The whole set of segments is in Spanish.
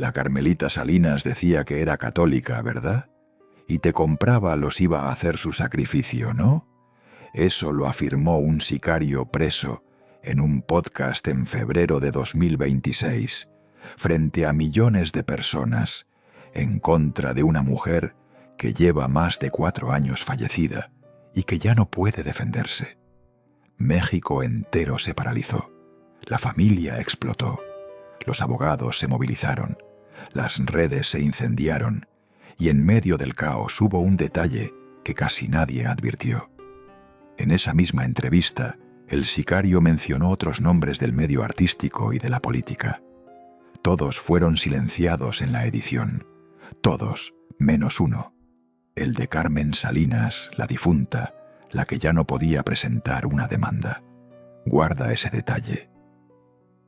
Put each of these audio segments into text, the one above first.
La Carmelita Salinas decía que era católica, ¿verdad? Y te compraba los iba a hacer su sacrificio, ¿no? Eso lo afirmó un sicario preso en un podcast en febrero de 2026, frente a millones de personas, en contra de una mujer que lleva más de 4 años fallecida y que ya no puede defenderse. México entero se paralizó. La familia explotó. Los abogados se movilizaron. Las redes se incendiaron. Y en medio del caos hubo un detalle que casi nadie advirtió. En esa misma entrevista, el sicario mencionó otros nombres del medio artístico y de la política. Todos fueron silenciados en la edición. Todos, menos uno. El de Carmen Salinas, la difunta, la que ya no podía presentar una demanda. Guarda ese detalle.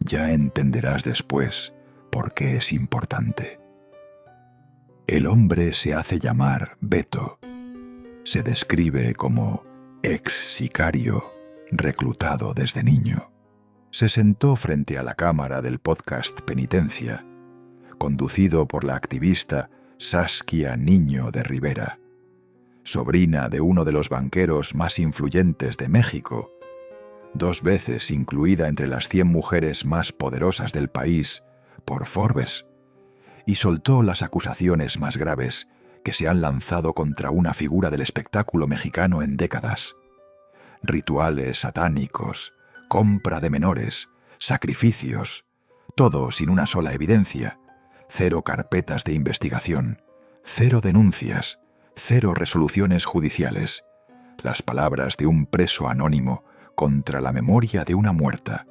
Ya entenderás después por qué es importante. El hombre se hace llamar Beto. Se describe como ex sicario, reclutado desde niño. Se sentó frente a la cámara del podcast Penitencia, conducido por la activista Saskia Niño de Rivera, sobrina de uno de los banqueros más influyentes de México, 2 veces incluida entre las 100 mujeres más poderosas del país por Forbes, y soltó las acusaciones más graves que se han lanzado contra una figura del espectáculo mexicano en décadas. Rituales satánicos, compra de menores, sacrificios, todo sin una sola evidencia, 0 carpetas de investigación, 0 denuncias, 0 resoluciones judiciales, las palabras de un preso anónimo contra la memoria de una muerta.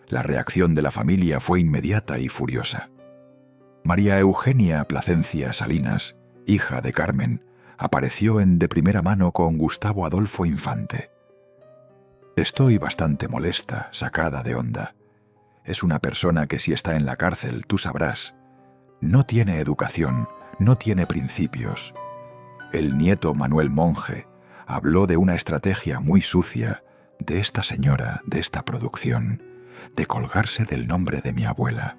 La reacción de la familia fue inmediata y furiosa. María Eugenia Plasencia Salinas, hija de Carmen, apareció de primera mano con Gustavo Adolfo Infante. Estoy bastante molesta, sacada de onda. Es una persona que si está en la cárcel, tú sabrás, no tiene educación, no tiene principios. El nieto Manuel Monge habló de una estrategia muy sucia de esta señora, de esta producción, de colgarse del nombre de mi abuela.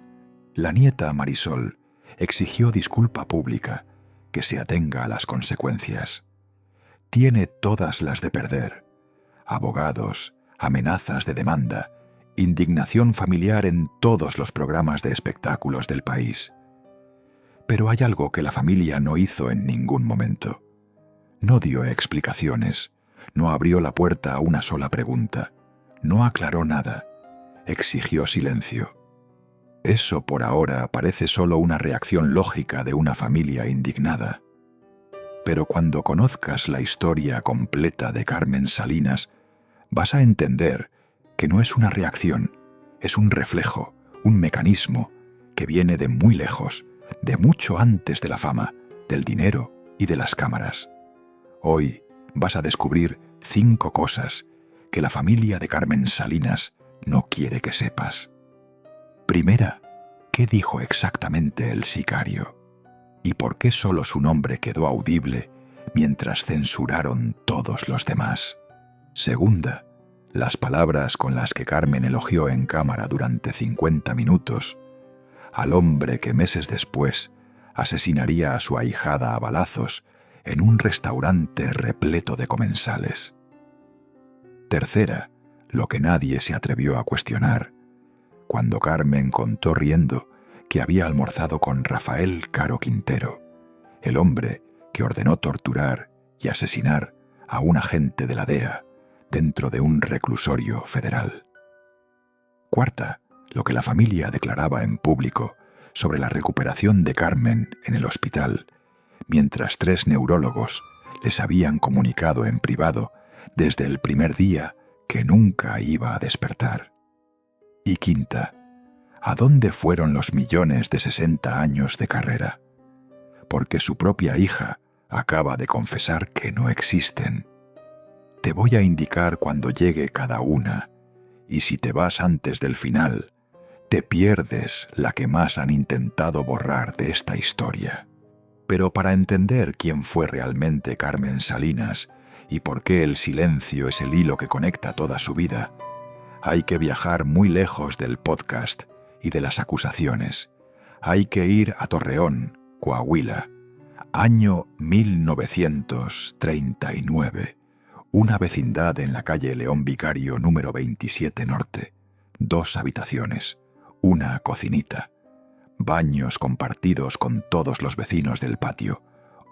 La nieta Marisol exigió disculpa pública, que se atenga a las consecuencias. Tiene todas las de perder. Abogados, amenazas de demanda, indignación familiar en todos los programas de espectáculos del país. Pero hay algo que la familia no hizo en ningún momento. No dio explicaciones, no abrió la puerta a una sola pregunta, no aclaró nada, exigió silencio. Eso por ahora parece solo una reacción lógica de una familia indignada. Pero cuando conozcas la historia completa de Carmen Salinas, vas a entender que no es una reacción, es un reflejo, un mecanismo que viene de muy lejos, de mucho antes de la fama, del dinero y de las cámaras. Hoy vas a descubrir 5 cosas que la familia de Carmen Salinas no quiere que sepas. Primera, ¿qué dijo exactamente el sicario? ¿Y por qué solo su nombre quedó audible mientras censuraron todos los demás? Segunda, las palabras con las que Carmen elogió en cámara durante 50 minutos al hombre que meses después asesinaría a su ahijada a balazos en un restaurante repleto de comensales. Tercera, lo que nadie se atrevió a cuestionar, cuando Carmen contó riendo que había almorzado con Rafael Caro Quintero, el hombre que ordenó torturar y asesinar a un agente de la DEA dentro de un reclusorio federal. Cuarta, lo que la familia declaraba en público sobre la recuperación de Carmen en el hospital, mientras 3 neurólogos les habían comunicado en privado desde el primer día que nunca iba a despertar. Y quinta, ¿a dónde fueron los millones de 60 años de carrera? Porque su propia hija acaba de confesar que no existen. Te voy a indicar cuando llegue cada una, y si te vas antes del final, te pierdes la que más han intentado borrar de esta historia. Pero para entender quién fue realmente Carmen Salinas y por qué el silencio es el hilo que conecta toda su vida, hay que viajar muy lejos del podcast y de las acusaciones, Hay que ir a Torreón, Coahuila, año 1939, una vecindad en la calle León Vicario número 27 Norte, 2 habitaciones, una cocinita, baños compartidos con todos los vecinos del patio,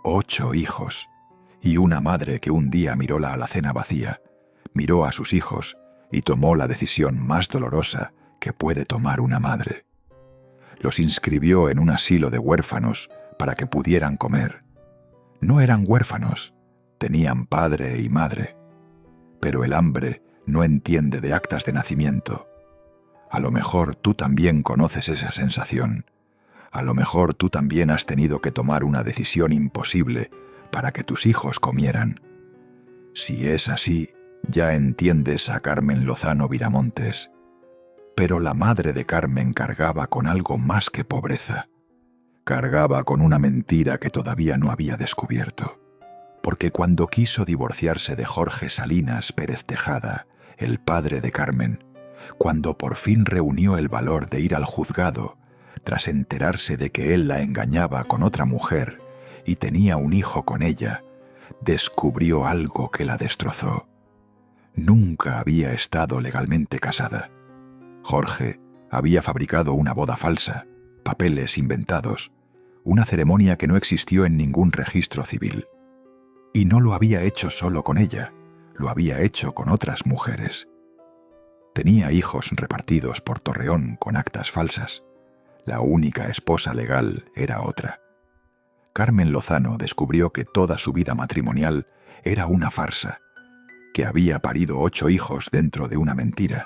8 hijos, y una madre que un día miró la alacena vacía, miró a sus hijos y tomó la decisión más dolorosa que puede tomar una madre. Los inscribió en un asilo de huérfanos para que pudieran comer. No eran huérfanos, tenían padre y madre. Pero el hambre no entiende de actas de nacimiento. A lo mejor tú también conoces esa sensación. A lo mejor tú también has tenido que tomar una decisión imposible para que tus hijos comieran. Si es así, ya entiendes a Carmen Lozano Viramontes. Pero la madre de Carmen cargaba con algo más que pobreza. Cargaba con una mentira que todavía no había descubierto. Porque cuando quiso divorciarse de Jorge Salinas Pérez Tejada, el padre de Carmen, cuando por fin reunió el valor de ir al juzgado, tras enterarse de que él la engañaba con otra mujer y tenía un hijo con ella, descubrió algo que la destrozó. Nunca había estado legalmente casada. Jorge había fabricado una boda falsa, papeles inventados, una ceremonia que no existió en ningún registro civil. Y no lo había hecho solo con ella, lo había hecho con otras mujeres. Tenía hijos repartidos por Torreón con actas falsas. La única esposa legal era otra. Carmen Lozano descubrió que toda su vida matrimonial era una farsa, que había parido 8 hijos dentro de una mentira,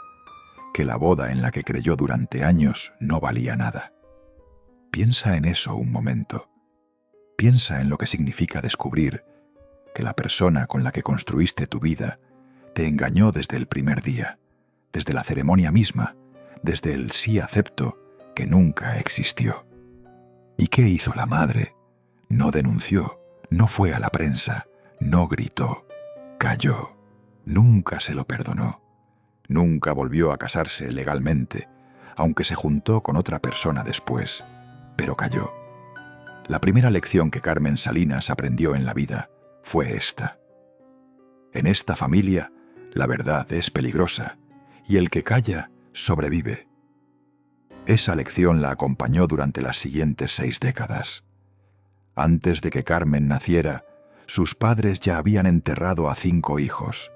que la boda en la que creyó durante años no valía nada. Piensa en eso un momento. Piensa en lo que significa descubrir que la persona con la que construiste tu vida te engañó desde el primer día, desde la ceremonia misma, desde el sí acepto que nunca existió. ¿Y qué hizo la madre? No denunció, no fue a la prensa, no gritó, calló, nunca se lo perdonó. Nunca volvió a casarse legalmente, aunque se juntó con otra persona después, pero calló. La primera lección que Carmen Salinas aprendió en la vida fue esta. En esta familia, la verdad es peligrosa, y el que calla sobrevive. Esa lección la acompañó durante las siguientes 6 décadas. Antes de que Carmen naciera, sus padres ya habían enterrado a 5 hijos.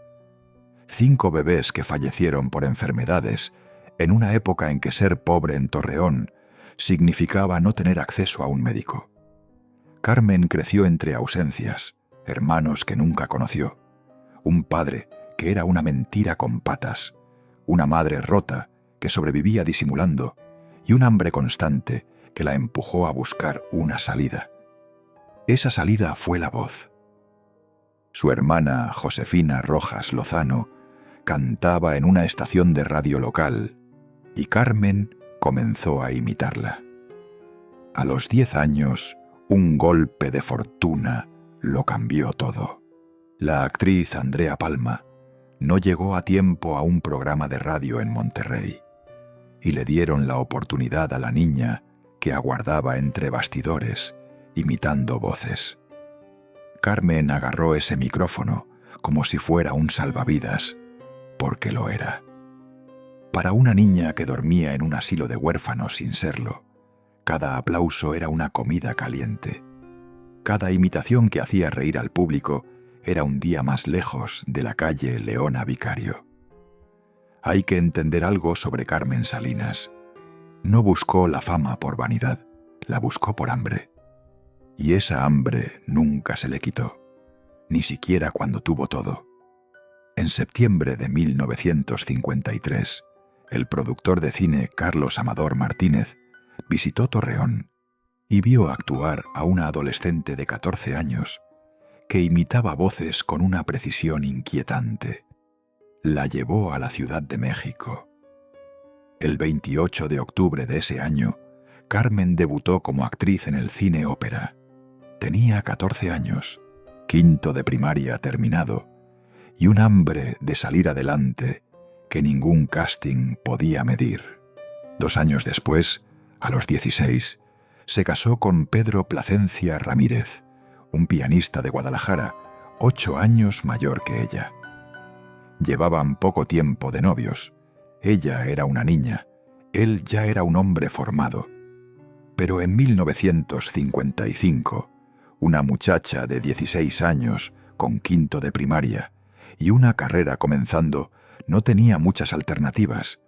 5 bebés que fallecieron por enfermedades en una época en que ser pobre en Torreón significaba no tener acceso a un médico. Carmen creció entre ausencias, hermanos que nunca conoció, un padre que era una mentira con patas, una madre rota que sobrevivía disimulando y un hambre constante que la empujó a buscar una salida. Esa salida fue la voz. Su hermana Josefina Rojas Lozano cantaba en una estación de radio local y Carmen comenzó a imitarla. A los 10 años, un golpe de fortuna lo cambió todo. La actriz Andrea Palma no llegó a tiempo a un programa de radio en Monterrey y le dieron la oportunidad a la niña que aguardaba entre bastidores, imitando voces. Carmen agarró ese micrófono como si fuera un salvavidas, porque lo era. Para una niña que dormía en un asilo de huérfanos sin serlo, cada aplauso era una comida caliente. Cada imitación que hacía reír al público era un día más lejos de la calle Leona Vicario. Hay que entender algo sobre Carmen Salinas. No buscó la fama por vanidad, la buscó por hambre. Y esa hambre nunca se le quitó, ni siquiera cuando tuvo todo. En septiembre de 1953, el productor de cine Carlos Amador Martínez visitó Torreón y vio actuar a una adolescente de 14 años que imitaba voces con una precisión inquietante. La llevó a la Ciudad de México. El 28 de octubre de ese año, Carmen debutó como actriz en el cine ópera. Tenía 14 años, quinto de primaria terminado, y un hambre de salir adelante que ningún casting podía medir. 2 años después, a los 16, se casó con Pedro Placencia Ramírez, un pianista de Guadalajara, 8 años mayor que ella. Llevaban poco tiempo de novios. Ella era una niña, él ya era un hombre formado. Pero en 1955, una muchacha de 16 años, con quinto de primaria, y una carrera comenzando, no tenía muchas alternativas.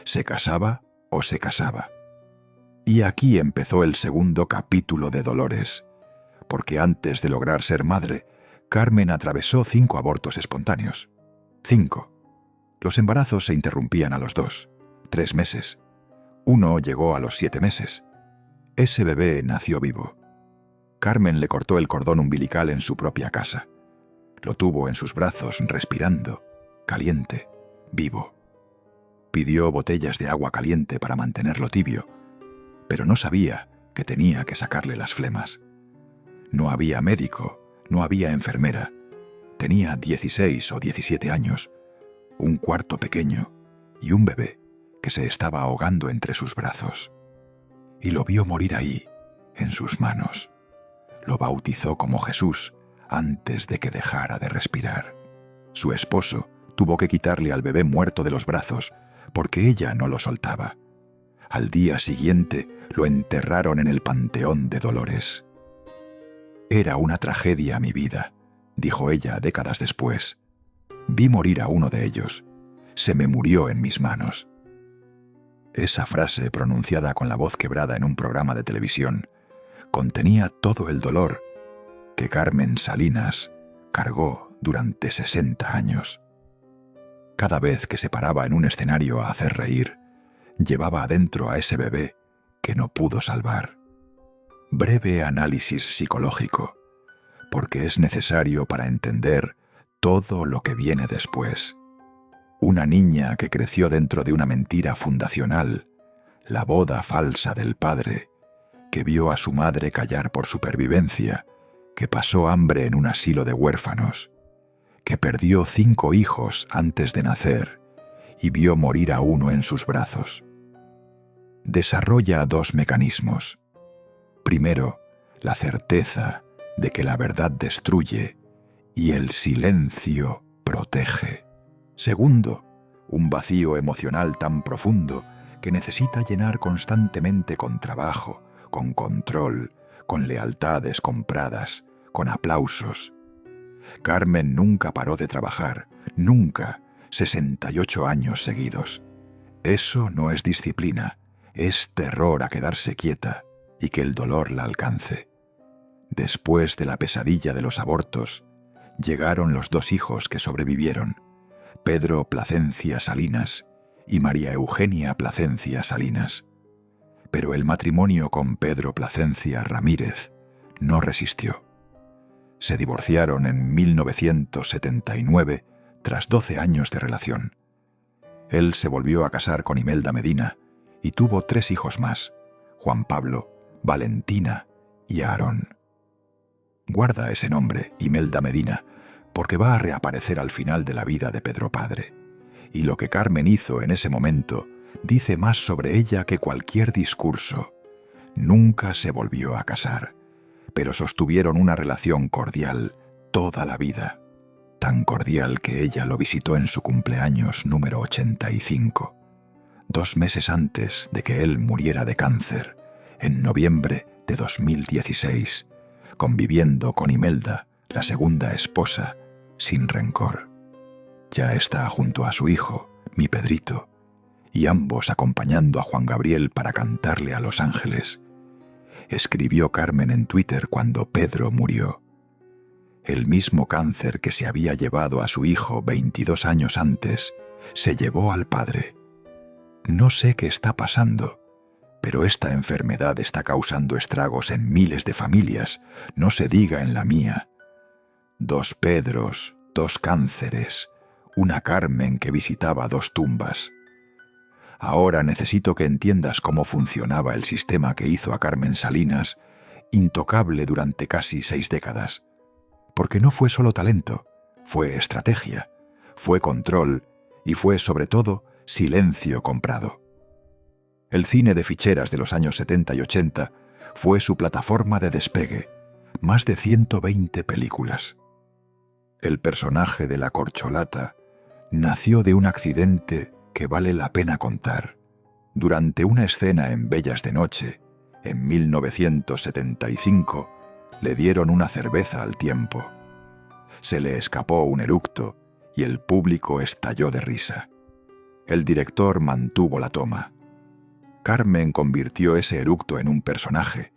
Se casaba o se casaba. Y aquí empezó el segundo capítulo de Dolores, porque antes de lograr ser madre, Carmen atravesó 5 abortos espontáneos. 5. Los embarazos se interrumpían a los 2, 3 meses. Uno llegó a los 7 meses. Ese bebé nació vivo. Carmen le cortó el cordón umbilical en su propia casa. Lo tuvo en sus brazos, respirando, caliente, vivo. Pidió botellas de agua caliente para mantenerlo tibio, pero no sabía que tenía que sacarle las flemas. No había médico, no había enfermera. Tenía 16 o 17 años, un cuarto pequeño y un bebé que se estaba ahogando entre sus brazos. Y lo vio morir ahí, en sus manos. Lo bautizó como Jesús antes de que dejara de respirar. Su esposo tuvo que quitarle al bebé muerto de los brazos porque ella no lo soltaba. Al día siguiente lo enterraron en el Panteón de Dolores. Era una tragedia mi vida, dijo ella décadas después. Vi morir a uno de ellos. Se me murió en mis manos. Esa frase, pronunciada con la voz quebrada en un programa de televisión, contenía todo el dolor que Carmen Salinas cargó durante 60 años. Cada vez que se paraba en un escenario a hacer reír, llevaba adentro a ese bebé que no pudo salvar. Breve análisis psicológico, porque es necesario para entender todo lo que viene después. Una niña que creció dentro de una mentira fundacional, la boda falsa del padre, que vio a su madre callar por supervivencia, que pasó hambre en un asilo de huérfanos, que perdió 5 hijos antes de nacer y vio morir a uno en sus brazos. Desarrolla 2 mecanismos. Primero, la certeza de que la verdad destruye y el silencio protege. Segundo, un vacío emocional tan profundo que necesita llenar constantemente con trabajo, con control, con lealtades compradas, con aplausos. Carmen nunca paró de trabajar, nunca, 68 años seguidos. Eso no es disciplina, es terror a quedarse quieta y que el dolor la alcance. Después de la pesadilla de los abortos, llegaron los 2 hijos que sobrevivieron, Pedro Placencia Salinas y María Eugenia Placencia Salinas. Pero el matrimonio con Pedro Placencia Ramírez no resistió. Se divorciaron en 1979 tras 12 años de relación. Él se volvió a casar con Imelda Medina y tuvo 3 hijos más, Juan Pablo, Valentina y Aarón. Guarda ese nombre, Imelda Medina, porque va a reaparecer al final de la vida de Pedro Padre. Y lo que Carmen hizo en ese momento dice más sobre ella que cualquier discurso. Nunca se volvió a casar, pero sostuvieron una relación cordial toda la vida, tan cordial que ella lo visitó en su cumpleaños número 85, 2 meses antes de que él muriera de cáncer, en noviembre de 2016, conviviendo con Imelda, la segunda esposa, sin rencor. Ya está junto a su hijo, mi Pedrito, y ambos acompañando a Juan Gabriel para cantarle a los ángeles. Escribió Carmen en Twitter cuando Pedro murió. El mismo cáncer que se había llevado a su hijo 22 años antes, se llevó al padre. No sé qué está pasando, pero esta enfermedad está causando estragos en miles de familias, no se diga en la mía. 2 Pedros, 2 cánceres, una Carmen que visitaba 2 tumbas. Ahora necesito que entiendas cómo funcionaba el sistema que hizo a Carmen Salinas, intocable durante casi 6 décadas. Porque no fue solo talento, fue estrategia, fue control y fue sobre todo silencio comprado. El cine de ficheras de los años 70 y 80 fue su plataforma de despegue, más de 120 películas. El personaje de la corcholata nació de un accidente que vale la pena contar. Durante una escena en Bellas de Noche, en 1975, le dieron una cerveza al tiempo. Se le escapó un eructo y el público estalló de risa. El director mantuvo la toma. Carmen convirtió ese eructo en un personaje,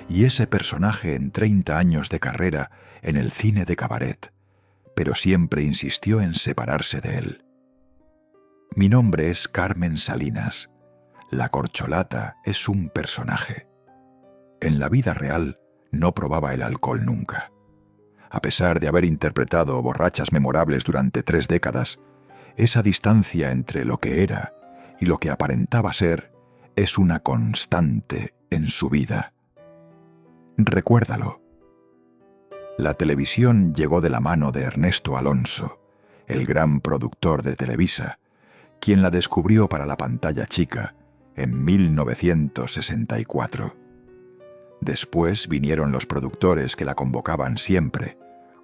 y ese personaje en 30 años de carrera en el cine de cabaret, pero siempre insistió en separarse de él. Mi nombre es Carmen Salinas. La corcholata es un personaje. En la vida real no probaba el alcohol nunca. A pesar de haber interpretado borrachas memorables durante 3 décadas, esa distancia entre lo que era y lo que aparentaba ser es una constante en su vida. Recuérdalo. La televisión llegó de la mano de Ernesto Alonso, el gran productor de Televisa, quien la descubrió para la pantalla chica en 1964. Después vinieron los productores que la convocaban siempre: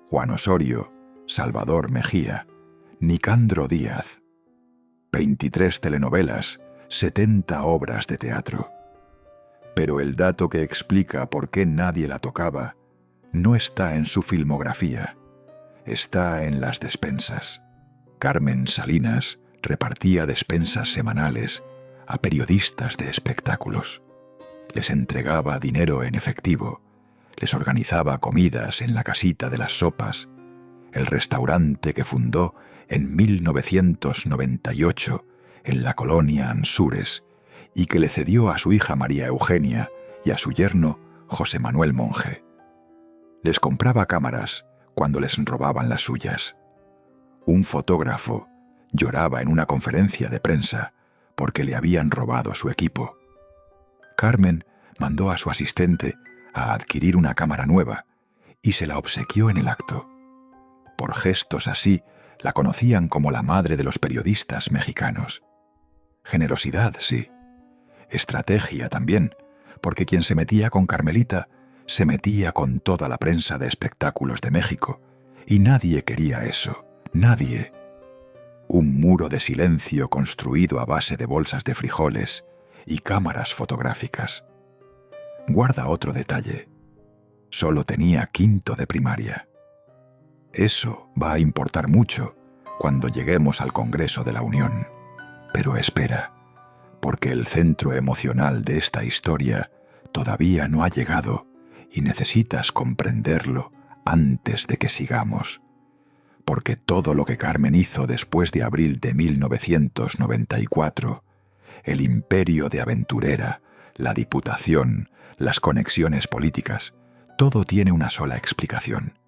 Juan Osorio, Salvador Mejía, Nicandro Díaz. 23 telenovelas, 70 obras de teatro. Pero el dato que explica por qué nadie la tocaba no está en su filmografía, está en las despensas. Carmen Salinas repartía despensas semanales a periodistas de espectáculos. Les entregaba dinero en efectivo, les organizaba comidas en la casita de las sopas, el restaurante que fundó en 1998 en la colonia Ansúrez y que le cedió a su hija María Eugenia y a su yerno José Manuel Monge. Les compraba cámaras cuando les robaban las suyas. Un fotógrafo lloraba en una conferencia de prensa porque le habían robado su equipo. Carmen mandó a su asistente a adquirir una cámara nueva y se la obsequió en el acto. Por gestos así, la conocían como la madre de los periodistas mexicanos. Generosidad, sí. Estrategia también, porque quien se metía con Carmelita se metía con toda la prensa de espectáculos de México, y nadie quería eso, nadie. Un muro de silencio construido a base de bolsas de frijoles y cámaras fotográficas. Guarda otro detalle. Solo tenía 5º de primaria. Eso va a importar mucho cuando lleguemos al Congreso de la Unión. Pero espera, porque el centro emocional de esta historia todavía no ha llegado y necesitas comprenderlo antes de que sigamos. Porque todo lo que Carmen hizo después de abril de 1994, el imperio de aventurera, la diputación, las conexiones políticas, todo tiene una sola explicación: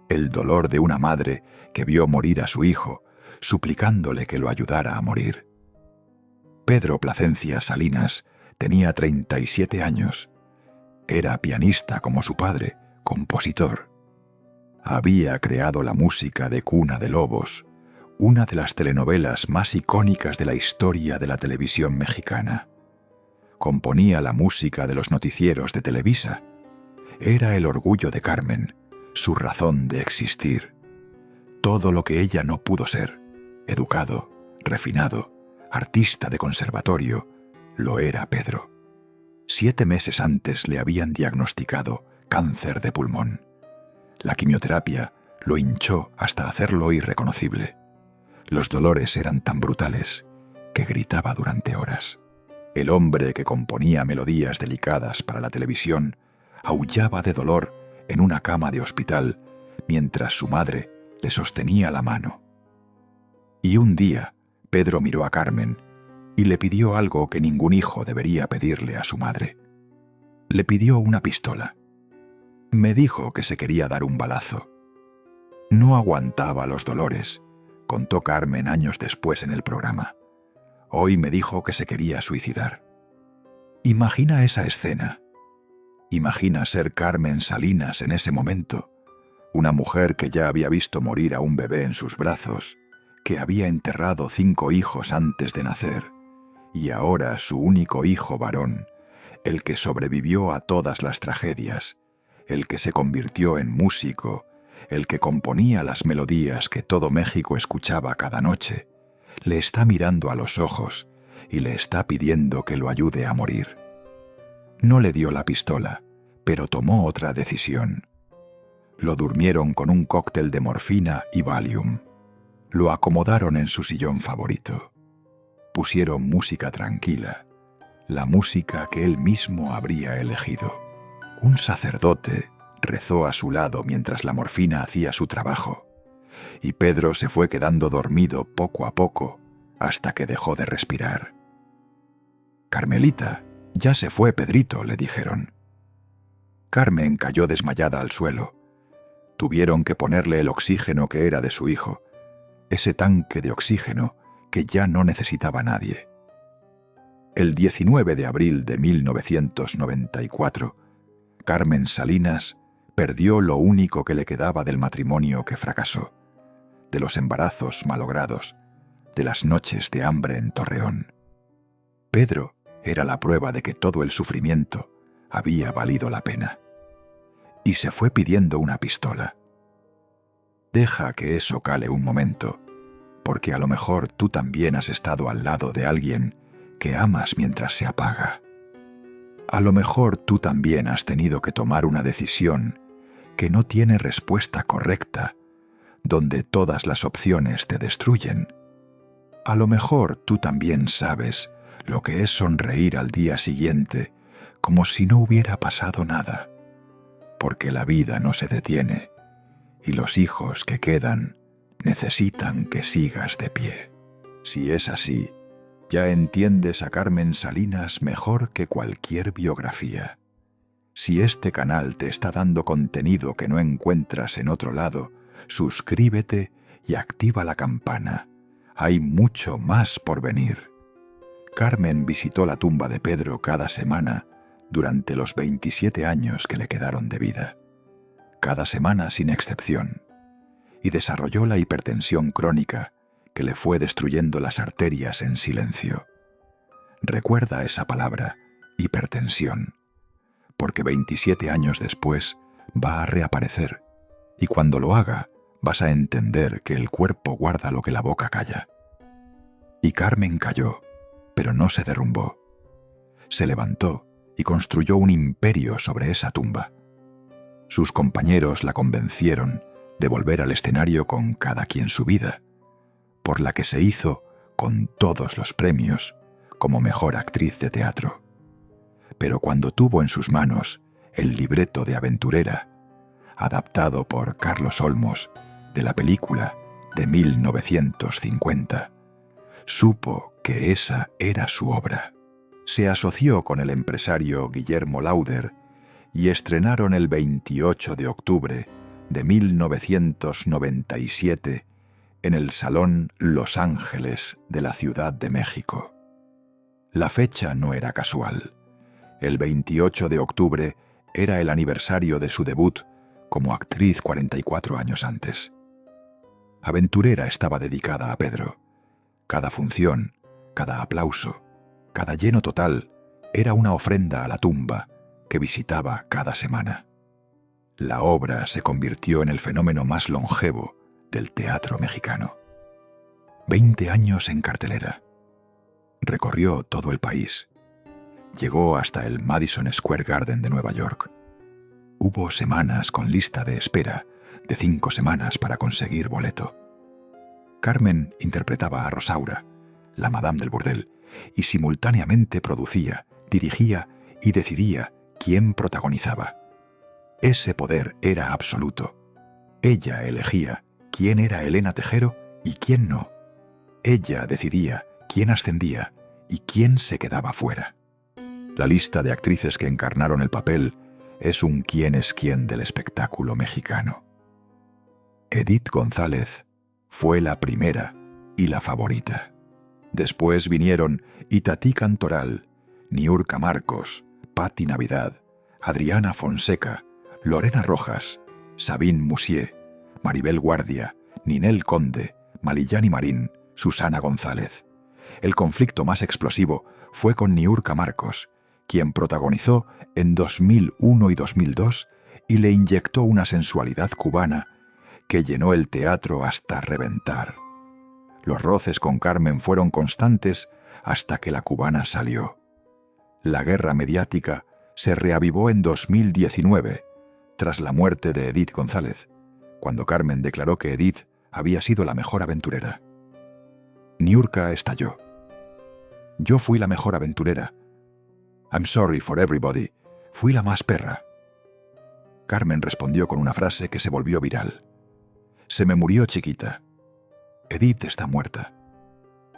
el dolor de una madre que vio morir a su hijo, suplicándole que lo ayudara a morir. Pedro Placencia Salinas tenía 37 años. Era pianista como su padre, compositor. Había creado la música de Cuna de Lobos, una de las telenovelas más icónicas de la historia de la televisión mexicana. Componía la música de los noticieros de Televisa. Era el orgullo de Carmen, su razón de existir. Todo lo que ella no pudo ser: educado, refinado, artista de conservatorio, lo era Pedro. 7 meses antes le habían diagnosticado cáncer de pulmón. La quimioterapia lo hinchó hasta hacerlo irreconocible. Los dolores eran tan brutales que gritaba durante horas. El hombre que componía melodías delicadas para la televisión aullaba de dolor en una cama de hospital mientras su madre le sostenía la mano. Y un día Pedro miró a Carmen y le pidió algo que ningún hijo debería pedirle a su madre. Le pidió una pistola. Me dijo que se quería dar un balazo. No aguantaba los dolores, contó Carmen años después en el programa. Hoy me dijo que se quería suicidar. Imagina esa escena. Imagina ser Carmen Salinas en ese momento, una mujer que ya había visto morir a un bebé en sus brazos, que había enterrado 5 hijos antes de nacer, y ahora su único hijo varón el que sobrevivió a todas las tragedias, el que se convirtió en músico, el que componía las melodías que todo México escuchaba cada noche, le está mirando a los ojos y le está pidiendo que lo ayude a morir. No le dio la pistola, pero tomó otra decisión. Lo durmieron con un cóctel de morfina y Valium. Lo acomodaron en su sillón favorito. Pusieron música tranquila, la música que él mismo habría elegido. Un sacerdote rezó a su lado mientras la morfina hacía su trabajo, y Pedro se fue quedando dormido poco a poco hasta que dejó de respirar. «Carmelita, ya se fue Pedrito», le dijeron. Carmen cayó desmayada al suelo. Tuvieron que ponerle el oxígeno que era de su hijo, ese tanque de oxígeno que ya no necesitaba nadie. El 19 de abril de 1994, Carmen Salinas perdió lo único que le quedaba del matrimonio que fracasó, de los embarazos malogrados, de las noches de hambre en Torreón. Pedro era la prueba de que todo el sufrimiento había valido la pena. Y se fue pidiendo una pistola. Deja que eso cale un momento, porque a lo mejor tú también has estado al lado de alguien que amas mientras se apaga. A lo mejor tú también has tenido que tomar una decisión que no tiene respuesta correcta, donde todas las opciones te destruyen. A lo mejor tú también sabes lo que es sonreír al día siguiente como si no hubiera pasado nada, porque la vida no se detiene y los hijos que quedan necesitan que sigas de pie. Si es así, ya entiendes a Carmen Salinas mejor que cualquier biografía. Si este canal te está dando contenido que no encuentras en otro lado, suscríbete y activa la campana. Hay mucho más por venir. Carmen visitó la tumba de Pedro cada semana durante los 27 años que le quedaron de vida, cada semana sin excepción, y desarrolló la hipertensión crónica que le fue destruyendo las arterias en silencio. Recuerda esa palabra, hipertensión, porque 27 años después va a reaparecer, y cuando lo haga vas a entender que el cuerpo guarda lo que la boca calla. Y Carmen cayó, pero no se derrumbó. Se levantó y construyó un imperio sobre esa tumba. Sus compañeros la convencieron de volver al escenario con Cada quien su vida, por la que se hizo con todos los premios como mejor actriz de teatro. Pero cuando tuvo en sus manos el libreto de Aventurera, adaptado por Carlos Olmos de la película de 1950, supo que esa era su obra. Se asoció con el empresario Guillermo Lauder y estrenaron el 28 de octubre de 1997 en el Salón Los Ángeles de la Ciudad de México. La fecha no era casual. El 28 de octubre era el aniversario de su debut como actriz 44 años antes. Aventurera estaba dedicada a Pedro. Cada función, cada aplauso, cada lleno total era una ofrenda a la tumba que visitaba cada semana. La obra se convirtió en el fenómeno más longevo del teatro mexicano. 20 años en cartelera. Recorrió todo el país. Llegó hasta el Madison Square Garden de Nueva York. Hubo semanas con lista de espera de 5 semanas para conseguir boleto. Carmen interpretaba a Rosaura, la madame del burdel, y simultáneamente producía, dirigía y decidía quién protagonizaba. Ese poder era absoluto. Ella elegía quién era Elena Tejero y quién no. Ella decidía quién ascendía y quién se quedaba fuera. La lista de actrices que encarnaron el papel es un quién es quién del espectáculo mexicano. Edith González fue la primera y la favorita. Después vinieron Itatí Cantoral, Niurka Marcos, Patti Navidad, Adriana Fonseca, Lorena Rojas, Sabine Musier, Maribel Guardia, Ninel Conde, Malillani Marín, Susana González. El conflicto más explosivo fue con Niurka Marcos, quien protagonizó en 2001 y 2002 y le inyectó una sensualidad cubana que llenó el teatro hasta reventar. Los roces con Carmen fueron constantes hasta que la cubana salió. La guerra mediática se reavivó en 2019, tras la muerte de Edith González, cuando Carmen declaró que Edith había sido la mejor aventurera. Niurka estalló. Yo fui la mejor aventurera. I'm sorry for everybody. Fui la más perra. Carmen respondió con una frase que se volvió viral. Se me murió chiquita. Edith está muerta.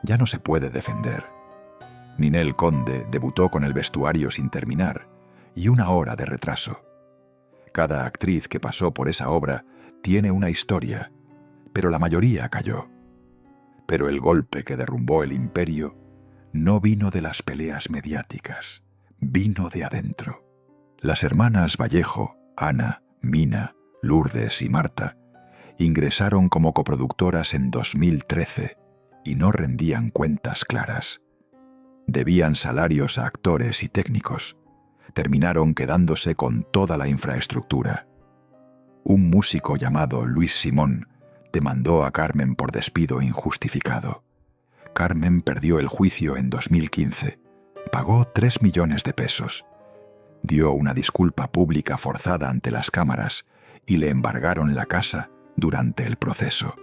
Ya no se puede defender. Ninel Conde debutó con el vestuario sin terminar y 1 hora de retraso. Cada actriz que pasó por esa obra tiene una historia, pero la mayoría cayó. Pero el golpe que derrumbó el imperio no vino de las peleas mediáticas, vino de adentro. Las hermanas Vallejo, Ana, Mina, Lourdes y Marta ingresaron como coproductoras en 2013 y no rendían cuentas claras. Debían salarios a actores y técnicos. Terminaron quedándose con toda la infraestructura. Un músico llamado Luis Simón demandó a Carmen por despido injustificado. Carmen perdió el juicio en 2015. Pagó 3 millones de pesos. Dio una disculpa pública forzada ante las cámaras y le embargaron la casa durante el proceso.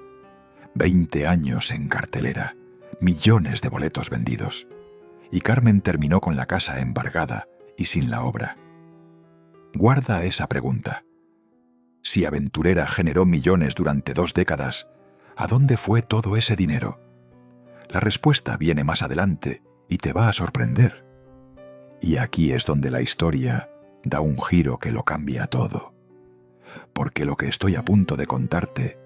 20 años en cartelera, millones de boletos vendidos. Y Carmen terminó con la casa embargada y sin la obra. Guarda esa pregunta. Si Aventurera generó millones durante 2 décadas, ¿a dónde fue todo ese dinero? La respuesta viene más adelante y te va a sorprender. Y aquí es donde la historia da un giro que lo cambia todo. Porque lo que estoy a punto de contarte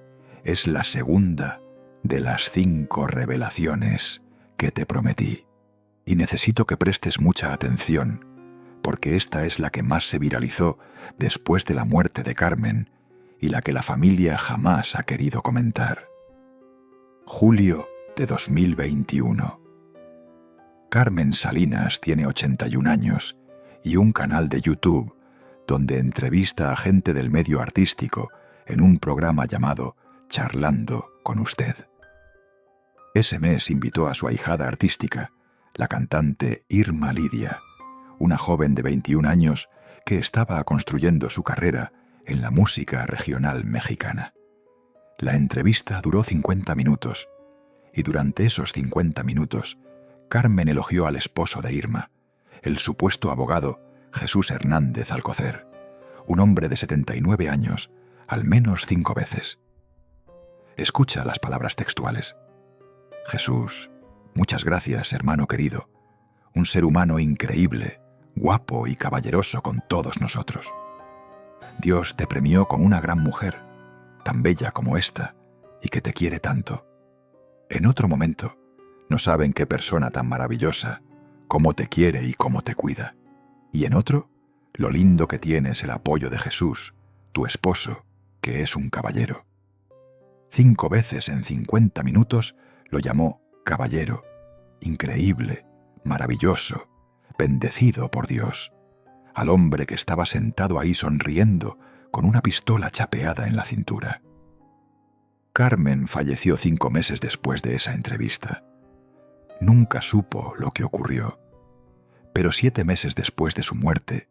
es la segunda de las 5 revelaciones que te prometí. Y necesito que prestes mucha atención, porque esta es la que más se viralizó después de la muerte de Carmen y la que la familia jamás ha querido comentar. Julio de 2021. Carmen Salinas tiene 81 años y un canal de YouTube donde entrevista a gente del medio artístico en un programa llamado Charlando con usted. Ese mes invitó a su ahijada artística, la cantante Irma Lidia, una joven de 21 años que estaba construyendo su carrera en la música regional mexicana. La entrevista duró 50 minutos, y durante esos 50 minutos, Carmen elogió al esposo de Irma, el supuesto abogado Jesús Hernández Alcocer, un hombre de 79 años, al menos 5 veces. Escucha las palabras textuales. Jesús, muchas gracias, hermano querido, un ser humano increíble, guapo y caballeroso con todos nosotros. Dios te premió con una gran mujer, tan bella como esta, y que te quiere tanto. En otro momento, no saben qué persona tan maravillosa, cómo te quiere y cómo te cuida. Y en otro, lo lindo que tienes el apoyo de Jesús, tu esposo, que es un caballero. 5 veces en 50 minutos lo llamó caballero, increíble, maravilloso, bendecido por Dios, al hombre que estaba sentado ahí sonriendo con una pistola chapeada en la cintura. Carmen falleció 5 meses después de esa entrevista. Nunca supo lo que ocurrió, pero 7 meses después de su muerte,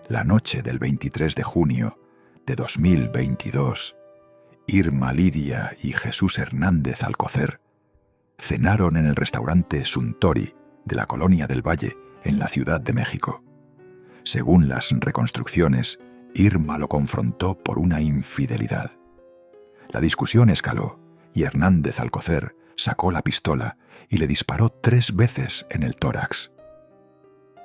la noche del 23 de junio de 2022, Irma Lidia y Jesús Hernández Alcocer cenaron en el restaurante Suntory de la Colonia del Valle, en la Ciudad de México. Según las reconstrucciones, Irma lo confrontó por una infidelidad. La discusión escaló y Hernández Alcocer sacó la pistola y le disparó 3 veces en el tórax.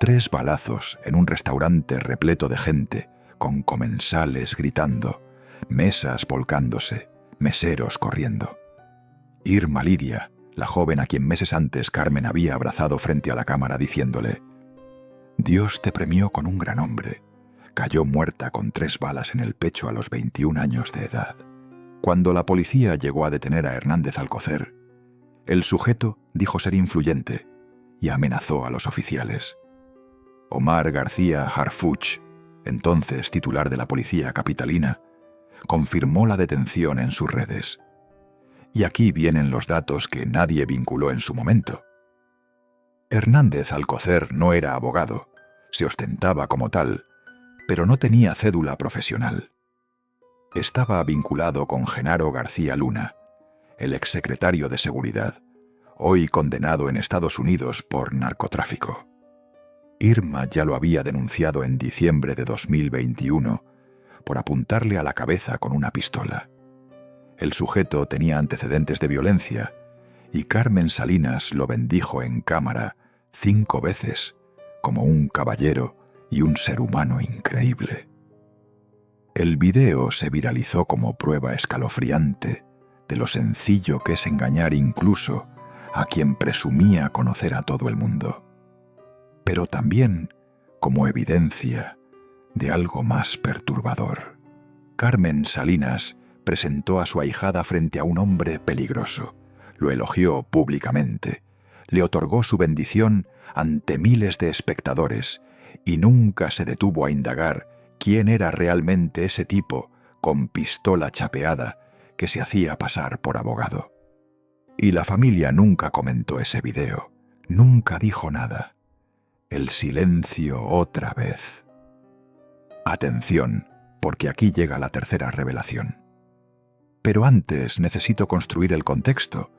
3 balazos en un restaurante repleto de gente, con comensales gritando, mesas volcándose, meseros corriendo. Irma Lidia, la joven a quien meses antes Carmen había abrazado frente a la cámara diciéndole: Dios te premió con un gran hombre, cayó muerta con 3 balas en el pecho a los 21 años de edad. Cuando la policía llegó a detener a Hernández Alcocer, el sujeto dijo ser influyente y amenazó a los oficiales. Omar García Harfuch, entonces titular de la policía capitalina, confirmó la detención en sus redes. Y aquí vienen los datos que nadie vinculó en su momento. Hernández Alcocer no era abogado, se ostentaba como tal, pero no tenía cédula profesional. Estaba vinculado con Genaro García Luna, el exsecretario de Seguridad, hoy condenado en Estados Unidos por narcotráfico. Irma ya lo había denunciado en diciembre de 2021 por apuntarle a la cabeza con una pistola. El sujeto tenía antecedentes de violencia y Carmen Salinas lo bendijo en cámara 5 veces como un caballero y un ser humano increíble. El video se viralizó como prueba escalofriante de lo sencillo que es engañar incluso a quien presumía conocer a todo el mundo, pero también como evidencia de algo más perturbador. Carmen Salinas presentó a su ahijada frente a un hombre peligroso, lo elogió públicamente, le otorgó su bendición ante miles de espectadores y nunca se detuvo a indagar quién era realmente ese tipo con pistola chapeada que se hacía pasar por abogado. Y la familia nunca comentó ese video, nunca dijo nada. El silencio otra vez. Atención, porque aquí llega la tercera revelación. Pero antes necesito construir el contexto,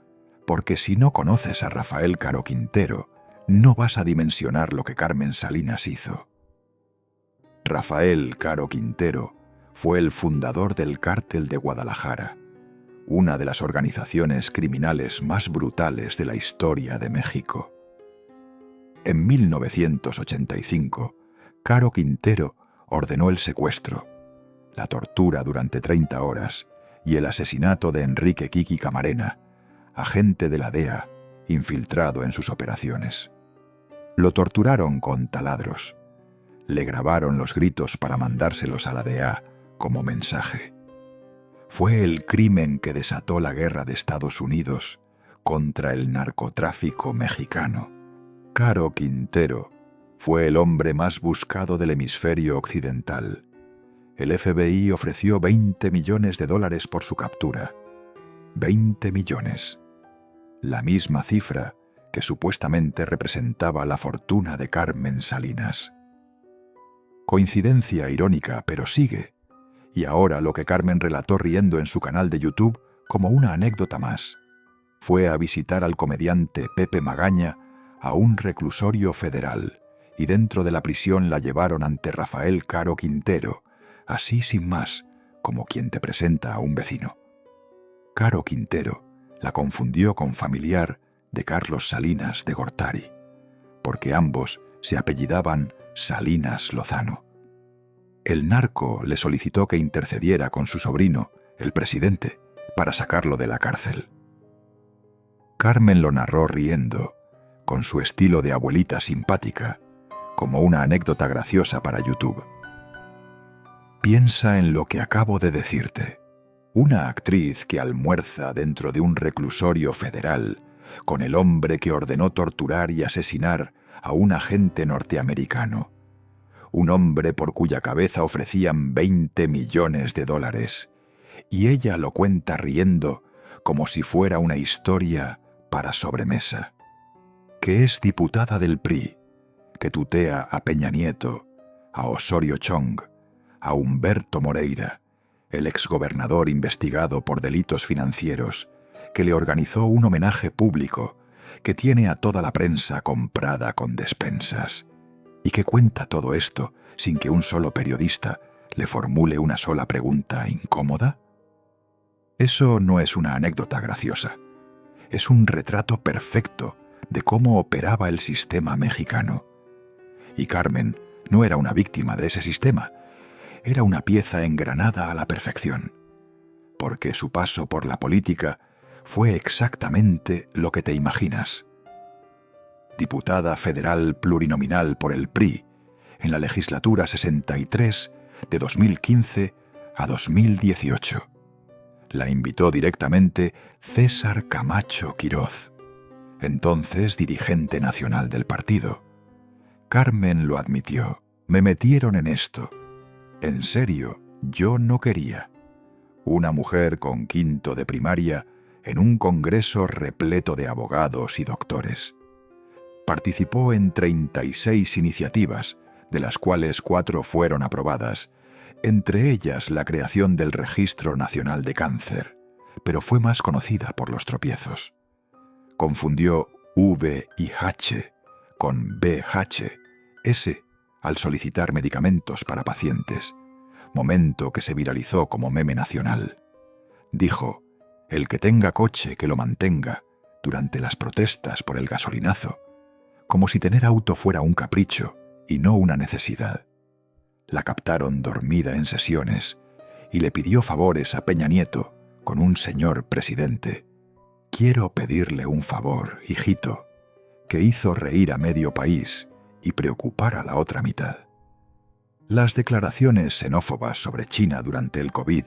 porque si no conoces a Rafael Caro Quintero, no vas a dimensionar lo que Carmen Salinas hizo. Rafael Caro Quintero fue el fundador del Cártel de Guadalajara, una de las organizaciones criminales más brutales de la historia de México. En 1985, Caro Quintero ordenó el secuestro, la tortura durante 30 horas y el asesinato de Enrique Kiki Camarena, agente de la DEA, infiltrado en sus operaciones. Lo torturaron con taladros. Le grabaron los gritos para mandárselos a la DEA como mensaje. Fue el crimen que desató la guerra de Estados Unidos contra el narcotráfico mexicano. Caro Quintero fue el hombre más buscado del hemisferio occidental. El FBI ofreció $20 millones por su captura. 20 millones. La misma cifra que supuestamente representaba la fortuna de Carmen Salinas. Coincidencia irónica, pero sigue. Y ahora lo que Carmen relató riendo en su canal de YouTube como una anécdota más. Fue a visitar al comediante Pepe Magaña a un reclusorio federal y dentro de la prisión la llevaron ante Rafael Caro Quintero, así sin más, como quien te presenta a un vecino. Caro Quintero la confundió con familiar de Carlos Salinas de Gortari, porque ambos se apellidaban Salinas Lozano. El narco le solicitó que intercediera con su sobrino, el presidente, para sacarlo de la cárcel. Carmen lo narró riendo, con su estilo de abuelita simpática, como una anécdota graciosa para YouTube. Piensa en lo que acabo de decirte. Una actriz que almuerza dentro de un reclusorio federal con el hombre que ordenó torturar y asesinar a un agente norteamericano. Un hombre por cuya cabeza ofrecían $20 millones, y ella lo cuenta riendo como si fuera una historia para sobremesa. Que es diputada del PRI, que tutea a Peña Nieto, a Osorio Chong, a Humberto Moreira, el exgobernador investigado por delitos financieros, que le organizó un homenaje público, que tiene a toda la prensa comprada con despensas, y que cuenta todo esto sin que un solo periodista le formule una sola pregunta incómoda. Eso no es una anécdota graciosa, es un retrato perfecto de cómo operaba el sistema mexicano. Y Carmen no era una víctima de ese sistema, era una pieza engranada a la perfección, porque su paso por la política fue exactamente lo que te imaginas. Diputada federal plurinominal por el PRI en la legislatura 63 de 2015 a 2018. La invitó directamente César Camacho Quirós, entonces dirigente nacional del partido. Carmen lo admitió. Me metieron en esto. En serio, yo no quería. Una mujer con quinto de primaria en un congreso repleto de abogados y doctores. Participó en 36 iniciativas, de las cuales 4 fueron aprobadas, entre ellas la creación del Registro Nacional de Cáncer, pero fue más conocida por los tropiezos. Confundió VIH con VHS al solicitar medicamentos para pacientes, momento que se viralizó como meme nacional. Dijo, el que tenga coche que lo mantenga, durante las protestas por el gasolinazo, como si tener auto fuera un capricho y no una necesidad. La captaron dormida en sesiones y le pidió favores a Peña Nieto con un señor presidente. Quiero pedirle un favor, hijito, que hizo reír a medio país y preocupar a la otra mitad. Las declaraciones xenófobas sobre China durante el COVID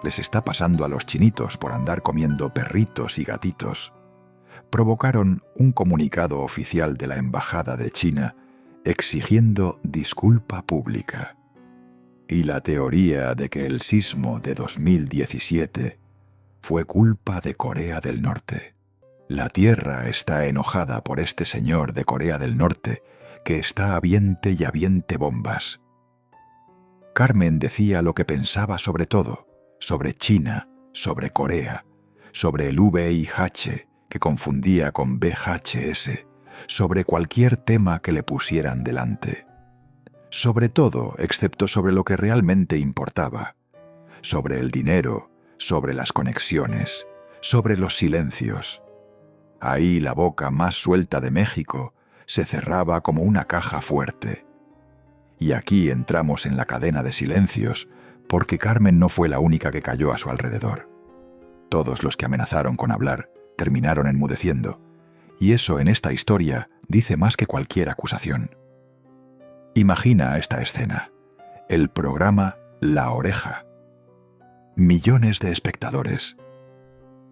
les está pasando a los chinitos por andar comiendo perritos y gatitos. Provocaron un comunicado oficial de la Embajada de China exigiendo disculpa pública. Y la teoría de que el sismo de 2017 fue culpa de Corea del Norte. La Tierra está enojada por este señor de Corea del Norte que está aviente y aviente bombas. Carmen decía lo que pensaba sobre todo, sobre China, sobre Corea, sobre el VIH, que confundía con VHS, sobre cualquier tema que le pusieran delante. Sobre todo, excepto sobre lo que realmente importaba, sobre el dinero, sobre las conexiones, sobre los silencios. Ahí la boca más suelta de México se cerraba como una caja fuerte. Y aquí entramos en la cadena de silencios, porque Carmen no fue la única que cayó a su alrededor. Todos los que amenazaron con hablar terminaron enmudeciendo, y eso en esta historia dice más que cualquier acusación. Imagina esta escena, el programa La Oreja. Millones de espectadores.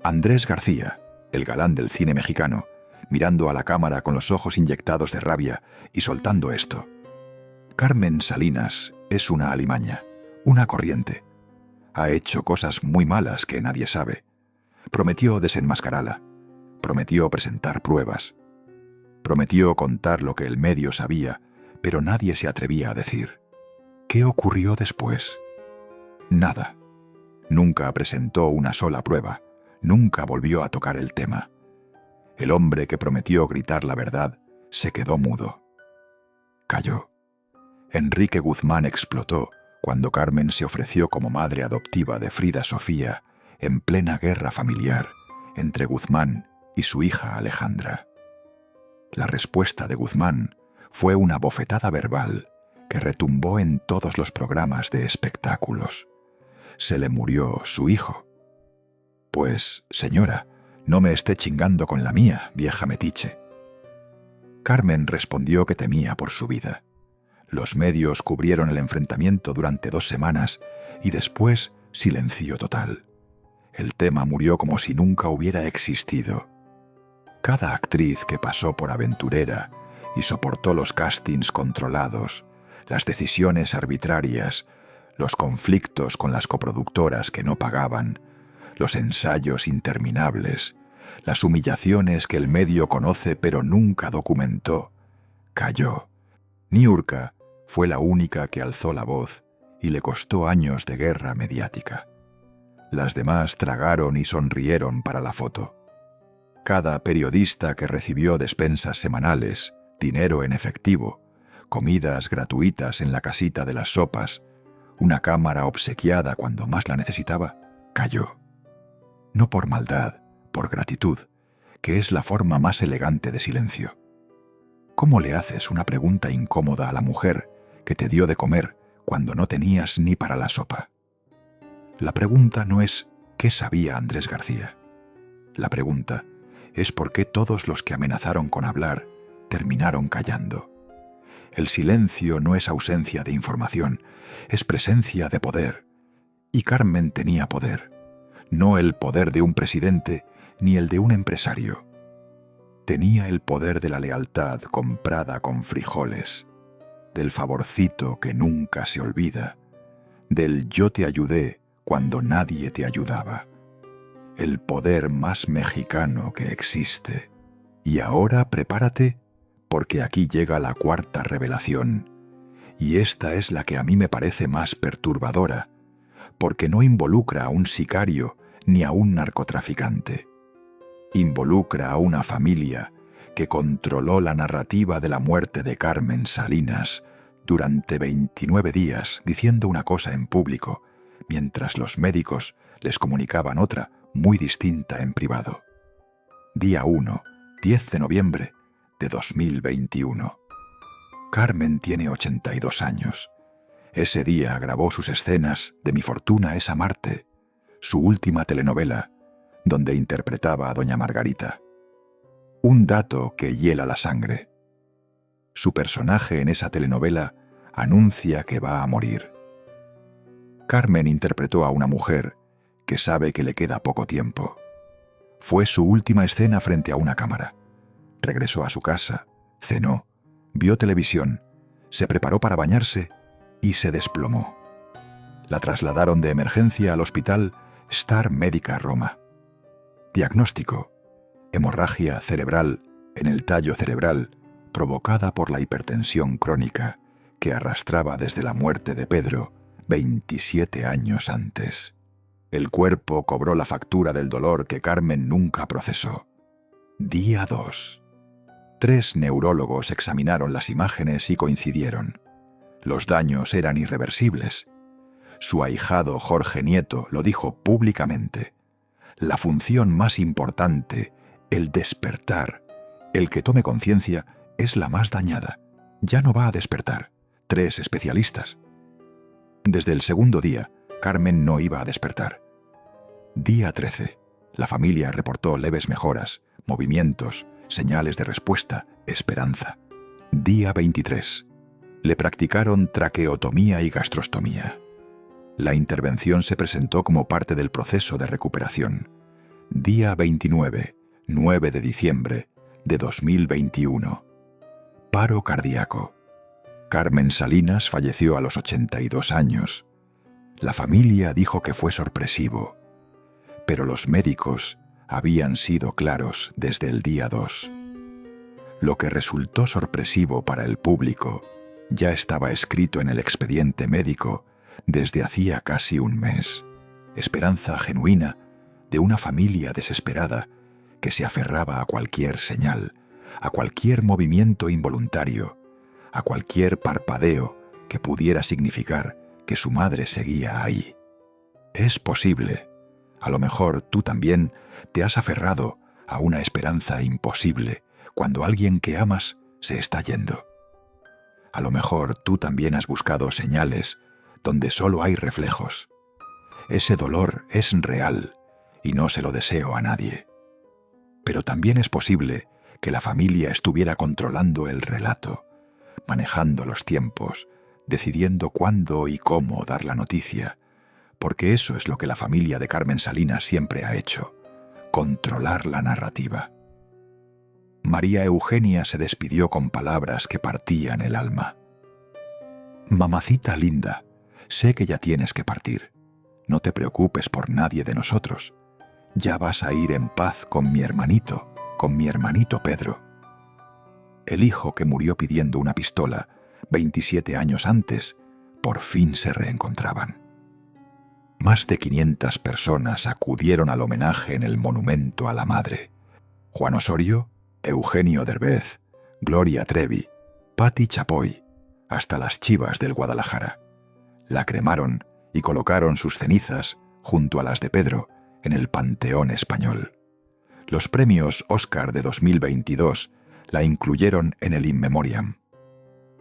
Andrés García, el galán del cine mexicano, mirando a la cámara con los ojos inyectados de rabia y soltando esto. Carmen Salinas es una alimaña, una corriente. Ha hecho cosas muy malas que nadie sabe. Prometió desenmascararla. Prometió presentar pruebas. Prometió contar lo que el medio sabía, pero nadie se atrevía a decir. ¿Qué ocurrió después? Nada. Nunca presentó una sola prueba. Nunca volvió a tocar el tema. El hombre que prometió gritar la verdad se quedó mudo. Calló. Enrique Guzmán explotó cuando Carmen se ofreció como madre adoptiva de Frida Sofía en plena guerra familiar entre Guzmán y su hija Alejandra. La respuesta de Guzmán fue una bofetada verbal que retumbó en todos los programas de espectáculos. Se le murió su hijo. Pues, señora, no me esté chingando con la mía, vieja metiche. Carmen respondió que temía por su vida. Los medios cubrieron el enfrentamiento durante 2 semanas y después silencio total. El tema murió como si nunca hubiera existido. Cada actriz que pasó por aventurera y soportó los castings controlados, las decisiones arbitrarias, los conflictos con las coproductoras que no pagaban, los ensayos interminables, las humillaciones que el medio conoce pero nunca documentó, calló. Niurka fue la única que alzó la voz y le costó años de guerra mediática. Las demás tragaron y sonrieron para la foto. Cada periodista que recibió despensas semanales, dinero en efectivo, comidas gratuitas en la casita de las sopas, una cámara obsequiada cuando más la necesitaba, calló. No por maldad, por gratitud, que es la forma más elegante de silencio. ¿Cómo le haces una pregunta incómoda a la mujer que te dio de comer cuando no tenías ni para la sopa? La pregunta no es ¿qué sabía Andrés García? La pregunta es por qué todos los que amenazaron con hablar terminaron callando. El silencio no es ausencia de información, es presencia de poder. Y Carmen tenía poder, no el poder de un presidente ni el de un empresario. Tenía el poder de la lealtad comprada con frijoles, del favorcito que nunca se olvida, del yo te ayudé cuando nadie te ayudaba. El poder más mexicano que existe. Y ahora prepárate, porque aquí llega la cuarta revelación. Y esta es la que a mí me parece más perturbadora, porque no involucra a un sicario ni a un narcotraficante. Involucra a una familia que controló la narrativa de la muerte de Carmen Salinas durante 29 días diciendo una cosa en público, mientras los médicos les comunicaban otra muy distinta en privado. Día 1, 10 de noviembre de 2021. Carmen tiene 82 años. Ese día grabó sus escenas de Mi fortuna es amarte, su última telenovela, donde interpretaba a doña Margarita. Un dato que hiela la sangre. Su personaje en esa telenovela anuncia que va a morir. Carmen interpretó a una mujer que sabe que le queda poco tiempo. Fue su última escena frente a una cámara. Regresó a su casa, cenó, vio televisión, se preparó para bañarse y se desplomó. La trasladaron de emergencia al hospital Star Medica Roma. Diagnóstico: hemorragia cerebral en el tallo cerebral provocada por la hipertensión crónica que arrastraba desde la muerte de Pedro 27 años antes. El cuerpo cobró la factura del dolor que Carmen nunca procesó. Día 2. 3 neurólogos examinaron las imágenes y coincidieron. Los daños eran irreversibles. Su ahijado Jorge Nieto lo dijo públicamente. La función más importante, el despertar, el que tome conciencia, es la más dañada. Ya no va a despertar. 3 especialistas. Desde el segundo día, Carmen no iba a despertar. Día 13. La familia reportó leves mejoras, movimientos, señales de respuesta, esperanza. Día 23. Le practicaron traqueotomía y gastrostomía. La intervención se presentó como parte del proceso de recuperación. Día 29, 9 de diciembre de 2021. Paro cardíaco. Carmen Salinas falleció a los 82 años. La familia dijo que fue sorpresivo, pero los médicos habían sido claros desde el día 2. Lo que resultó sorpresivo para el público ya estaba escrito en el expediente médico desde hacía casi un mes. Esperanza genuina de una familia desesperada que se aferraba a cualquier señal, a cualquier movimiento involuntario, a cualquier parpadeo que pudiera significar que su madre seguía ahí. Es posible, a lo mejor tú también te has aferrado a una esperanza imposible cuando alguien que amas se está yendo. A lo mejor tú también has buscado señales donde solo hay reflejos. Ese dolor es real y no se lo deseo a nadie. Pero también es posible que la familia estuviera controlando el relato, manejando los tiempos, decidiendo cuándo y cómo dar la noticia, porque eso es lo que la familia de Carmen Salinas siempre ha hecho, controlar la narrativa. María Eugenia se despidió con palabras que partían el alma. Mamacita linda, sé que ya tienes que partir. No te preocupes por nadie de nosotros. Ya vas a ir en paz con mi hermanito Pedro. El hijo que murió pidiendo una pistola 27 años antes, por fin se reencontraban. Más de 500 personas acudieron al homenaje en el monumento a la madre. Juan Osorio, Eugenio Derbez, Gloria Trevi, Patti Chapoy, hasta las Chivas del Guadalajara. La cremaron y colocaron sus cenizas junto a las de Pedro en el Panteón Español. Los premios Oscar de 2022 la incluyeron en el In Memoriam.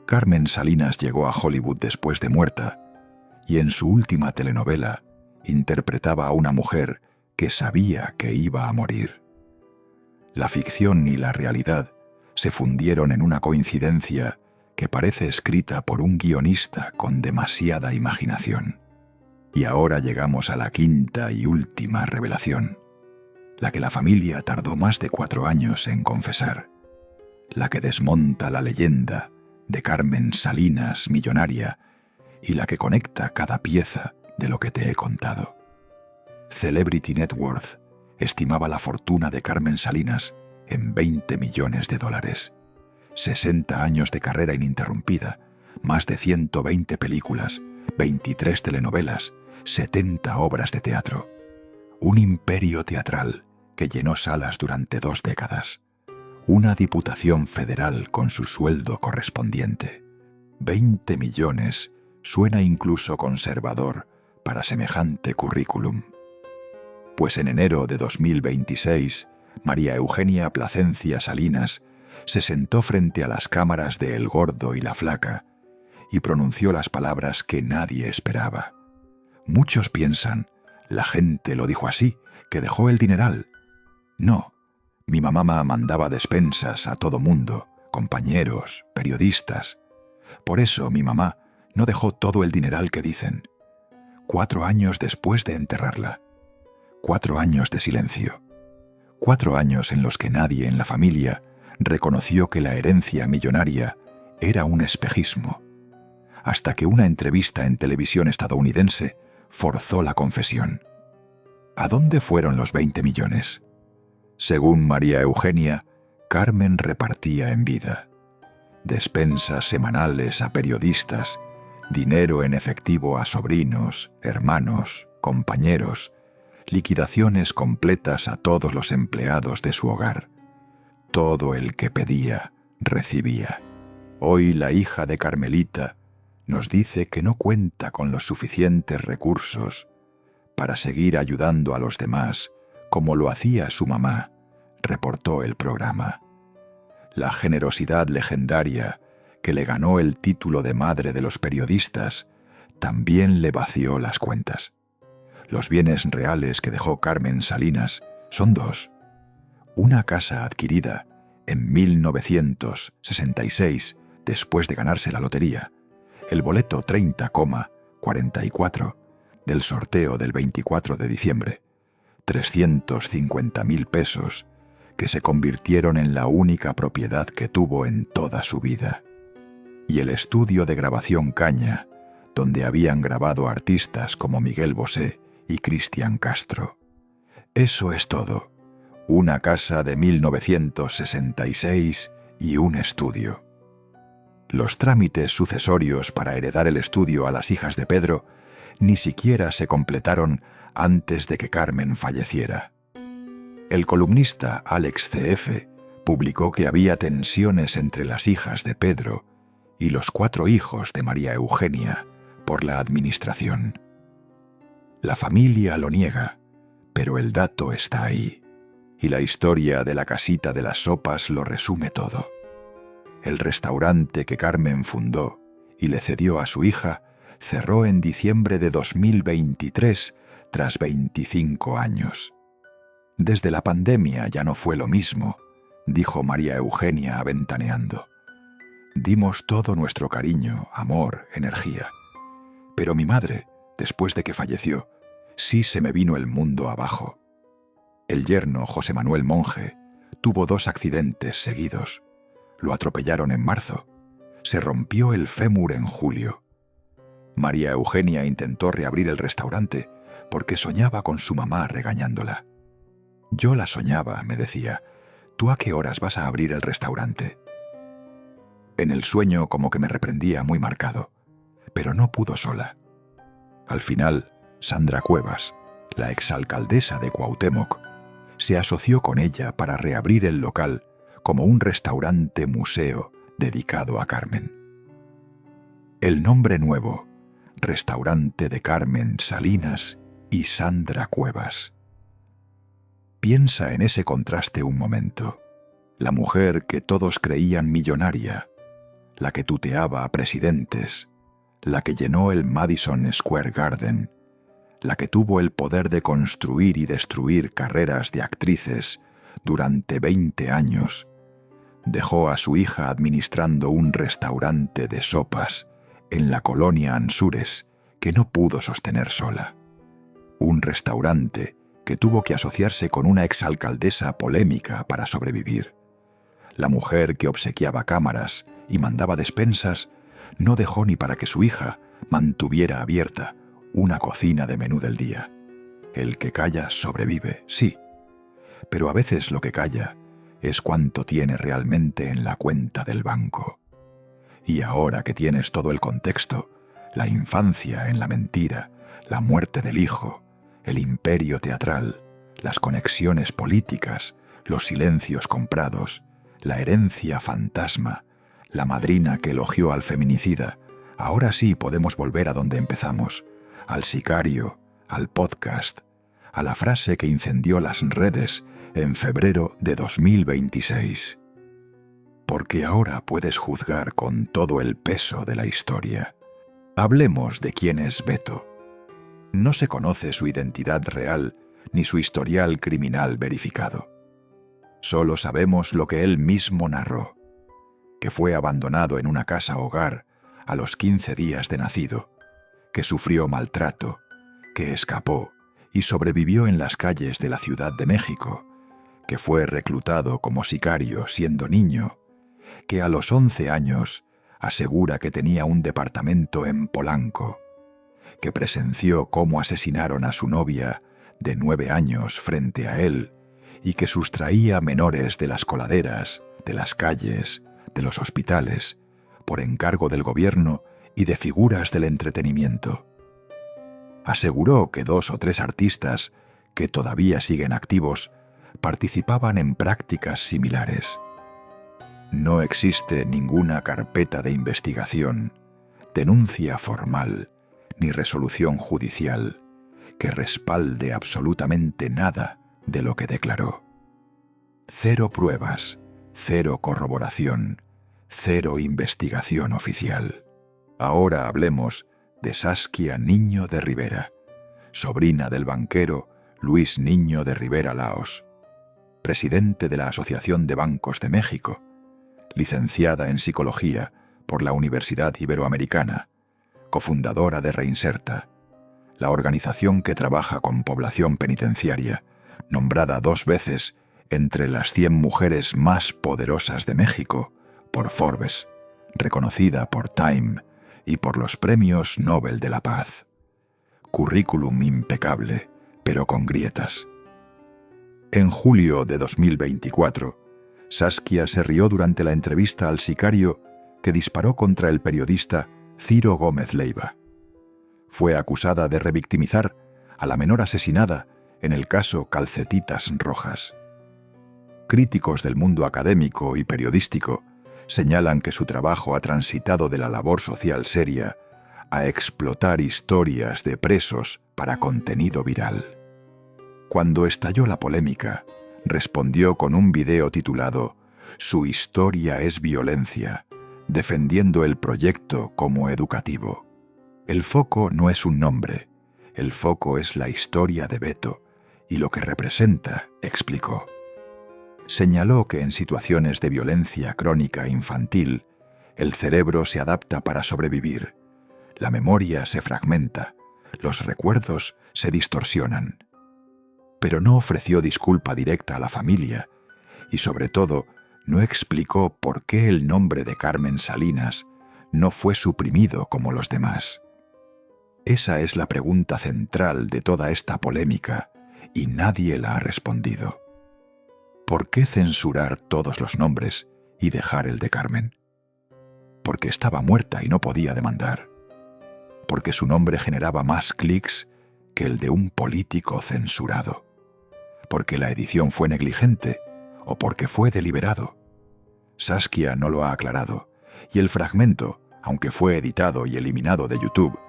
Carmen Salinas llegó a Hollywood después de muerta y en su última telenovela interpretaba a una mujer que sabía que iba a morir. La ficción y la realidad se fundieron en una coincidencia que parece escrita por un guionista con demasiada imaginación. Y ahora llegamos a la quinta y última revelación. la que la familia tardó más de 4 años en confesar, la que desmonta la leyenda de Carmen Salinas millonaria y la que conecta cada pieza de lo que te he contado. Celebrity Net Worth estimaba la fortuna de Carmen Salinas en $20 millones. 60 años de carrera ininterrumpida, más de 120 películas, 23 telenovelas, 70 obras de teatro. Un imperio teatral que llenó salas durante 2 décadas. Una diputación federal con su sueldo correspondiente. 20 millones suena incluso conservador para semejante currículum. Pues en enero de 2026, María Eugenia Placencia Salinas se sentó frente a las cámaras de El Gordo y la Flaca y pronunció las palabras que nadie esperaba. Muchos piensan, la gente lo dijo así, que dejó el dineral. No, mi mamá mandaba despensas a todo mundo, compañeros, periodistas. Por eso mi mamá no dejó todo el dineral que dicen. 4 años después de enterrarla. 4 años de silencio. 4 años en los que nadie en la familia reconoció que la herencia millonaria era un espejismo, hasta que una entrevista en televisión estadounidense forzó la confesión. ¿A dónde fueron los 20 millones? Según María Eugenia, Carmen repartía en vida. Despensas semanales a periodistas, dinero en efectivo a sobrinos, hermanos, compañeros, liquidaciones completas a todos los empleados de su hogar. Todo el que pedía, recibía. Hoy la hija de Carmelita nos dice que no cuenta con los suficientes recursos para seguir ayudando a los demás como lo hacía su mamá, reportó el programa. La generosidad legendaria que le ganó el título de madre de los periodistas también le vació las cuentas. Los bienes reales que dejó Carmen Salinas son 2. Una casa adquirida en 1966 después de ganarse la lotería, el boleto 30,44 del sorteo del 24 de diciembre, 350.000 pesos que se convirtieron en la única propiedad que tuvo en toda su vida. Y el estudio de grabación Caña, donde habían grabado artistas como Miguel Bosé y Cristian Castro. Eso es todo. Una casa de 1966 y un estudio. Los trámites sucesorios para heredar el estudio a las hijas de Pedro ni siquiera se completaron antes de que Carmen falleciera. El columnista Alex CF publicó que había tensiones entre las hijas de Pedro y los 4 hijos de María Eugenia por la administración. La familia lo niega, pero el dato está ahí, y la historia de la casita de las sopas lo resume todo. El restaurante que Carmen fundó y le cedió a su hija cerró en diciembre de 2023 tras 25 años. Desde la pandemia ya no fue lo mismo, dijo María Eugenia aventaneando. Dimos todo nuestro cariño, amor, energía. Pero mi madre, después de que falleció, sí se me vino el mundo abajo. El yerno, José Manuel Monge, tuvo 2 accidentes seguidos. Lo atropellaron en marzo. Se rompió el fémur en julio. María Eugenia intentó reabrir el restaurante porque soñaba con su mamá regañándola. Yo la soñaba, me decía. ¿Tú a qué horas vas a abrir el restaurante? En el sueño como que me reprendía muy marcado, pero no pudo sola. Al final, Sandra Cuevas, la exalcaldesa de Cuauhtémoc, se asoció con ella para reabrir el local como un restaurante museo dedicado a Carmen. El nombre nuevo, Restaurante de Carmen Salinas y Sandra Cuevas. Piensa en ese contraste un momento. La mujer que todos creían millonaria, la que tuteaba a presidentes, la que llenó el Madison Square Garden, la que tuvo el poder de construir y destruir carreras de actrices durante 20 años, dejó a su hija administrando un restaurante de sopas en la colonia Ansúrez que no pudo sostener sola. Un restaurante que tuvo que asociarse con una exalcaldesa polémica para sobrevivir. La mujer que obsequiaba cámaras y mandaba despensas no dejó ni para que su hija mantuviera abierta una cocina de menú del día. El que calla sobrevive, sí, pero a veces lo que calla es cuánto tiene realmente en la cuenta del banco. Y ahora que tienes todo el contexto, la infancia en la mentira, la muerte del hijo, el imperio teatral, las conexiones políticas, los silencios comprados, la herencia fantasma, la madrina que elogió al feminicida, ahora sí podemos volver a donde empezamos, al sicario, al podcast, a la frase que incendió las redes en febrero de 2026. Porque ahora puedes juzgar con todo el peso de la historia. Hablemos de quién es Beto. No se conoce su identidad real ni su historial criminal verificado. Solo sabemos lo que él mismo narró, que fue abandonado en una casa hogar a los 15 días de nacido, que sufrió maltrato, que escapó y sobrevivió en las calles de la Ciudad de México, que fue reclutado como sicario siendo niño, que a los 11 años asegura que tenía un departamento en Polanco, que presenció cómo asesinaron a su novia de 9 años frente a él y que sustraía menores de las coladeras, de las calles, de los hospitales, por encargo del gobierno y de figuras del entretenimiento. Aseguró que 2 o 3 artistas, que todavía siguen activos, participaban en prácticas similares. No existe ninguna carpeta de investigación, denuncia formal, ni resolución judicial que respalde absolutamente nada de lo que declaró. 0 pruebas, 0 corroboración, 0 investigación oficial. Ahora hablemos de Saskia Niño de Rivera, sobrina del banquero Luis Niño de Rivera Laos, presidente de la Asociación de Bancos de México, licenciada en Psicología por la Universidad Iberoamericana, cofundadora de Reinserta, la organización que trabaja con población penitenciaria, nombrada 2 veces entre las 100 mujeres más poderosas de México por Forbes, reconocida por Time y por los Premios Nobel de la Paz. Currículum impecable, pero con grietas. En julio de 2024, Saskia se rió durante la entrevista al sicario que disparó contra el periodista Ciro Gómez Leiva. Fue acusada de revictimizar a la menor asesinada en el caso Calcetitas Rojas. Críticos del mundo académico y periodístico señalan que su trabajo ha transitado de la labor social seria a explotar historias de presos para contenido viral. Cuando estalló la polémica, respondió con un video titulado «Su historia es violencia», defendiendo el proyecto como educativo. El foco no es un nombre, el foco es la historia de Beto y lo que representa, explicó. Señaló que en situaciones de violencia crónica infantil, el cerebro se adapta para sobrevivir, la memoria se fragmenta, los recuerdos se distorsionan. Pero no ofreció disculpa directa a la familia y, sobre todo, no explicó por qué el nombre de Carmen Salinas no fue suprimido como los demás. Esa es la pregunta central de toda esta polémica y nadie la ha respondido. ¿Por qué censurar todos los nombres y dejar el de Carmen? Porque estaba muerta y no podía demandar. Porque su nombre generaba más clics que el de un político censurado. Porque la edición fue negligente o porque fue deliberado. Saskia no lo ha aclarado y el fragmento, aunque fue editado y eliminado de YouTube,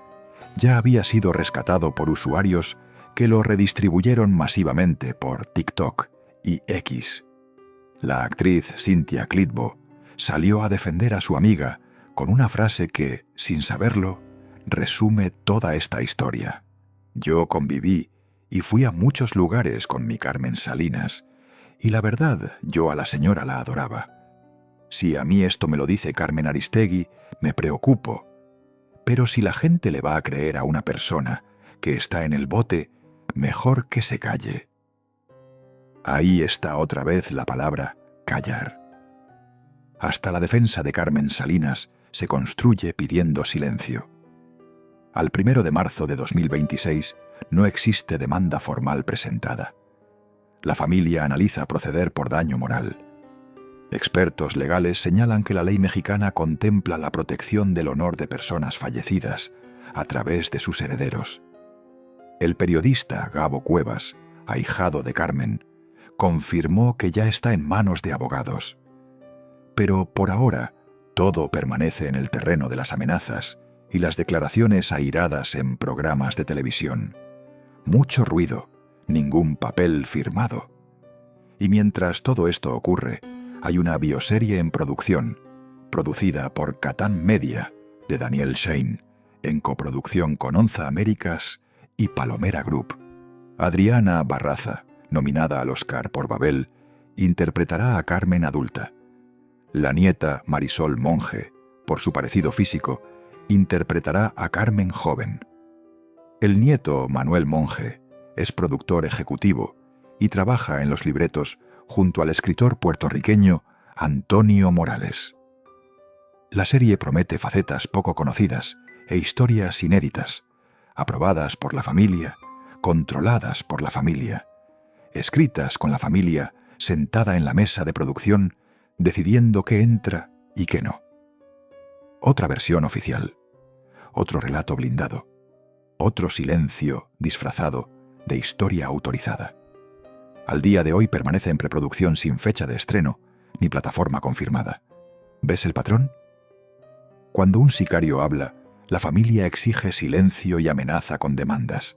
ya había sido rescatado por usuarios que lo redistribuyeron masivamente por TikTok y X. La actriz Cynthia Clitbo salió a defender a su amiga con una frase que, sin saberlo, resume toda esta historia. Yo conviví y fui a muchos lugares con mi Carmen Salinas, y la verdad, yo a la señora la adoraba. Si a mí esto me lo dice Carmen Aristegui, me preocupo. Pero si la gente le va a creer a una persona que está en el bote, mejor que se calle. Ahí está otra vez la palabra callar. Hasta la defensa de Carmen Salinas se construye pidiendo silencio. Al 1 de marzo de 2026 no existe demanda formal presentada. La familia analiza proceder por daño moral. Expertos legales señalan que la ley mexicana contempla la protección del honor de personas fallecidas a través de sus herederos. El periodista Gabo Cuevas, ahijado de Carmen, confirmó que ya está en manos de abogados. Pero por ahora, todo permanece en el terreno de las amenazas y las declaraciones airadas en programas de televisión. Mucho ruido, ningún papel firmado. Y mientras todo esto ocurre, hay una bioserie en producción, producida por Catán Media, de Daniel Shane, en coproducción con Onza Américas y Palomera Group. Adriana Barraza, nominada al Oscar por Babel, interpretará a Carmen adulta. La nieta Marisol Monge, por su parecido físico, interpretará a Carmen joven. El nieto Manuel Monge es productor ejecutivo y trabaja en los libretos junto al escritor puertorriqueño Antonio Morales. La serie promete facetas poco conocidas e historias inéditas, aprobadas por la familia, controladas por la familia, escritas con la familia sentada en la mesa de producción, decidiendo qué entra y qué no. Otra versión oficial, otro relato blindado, otro silencio disfrazado de historia autorizada. Al día de hoy permanece en preproducción sin fecha de estreno ni plataforma confirmada. ¿Ves el patrón? Cuando un sicario habla, la familia exige silencio y amenaza con demandas.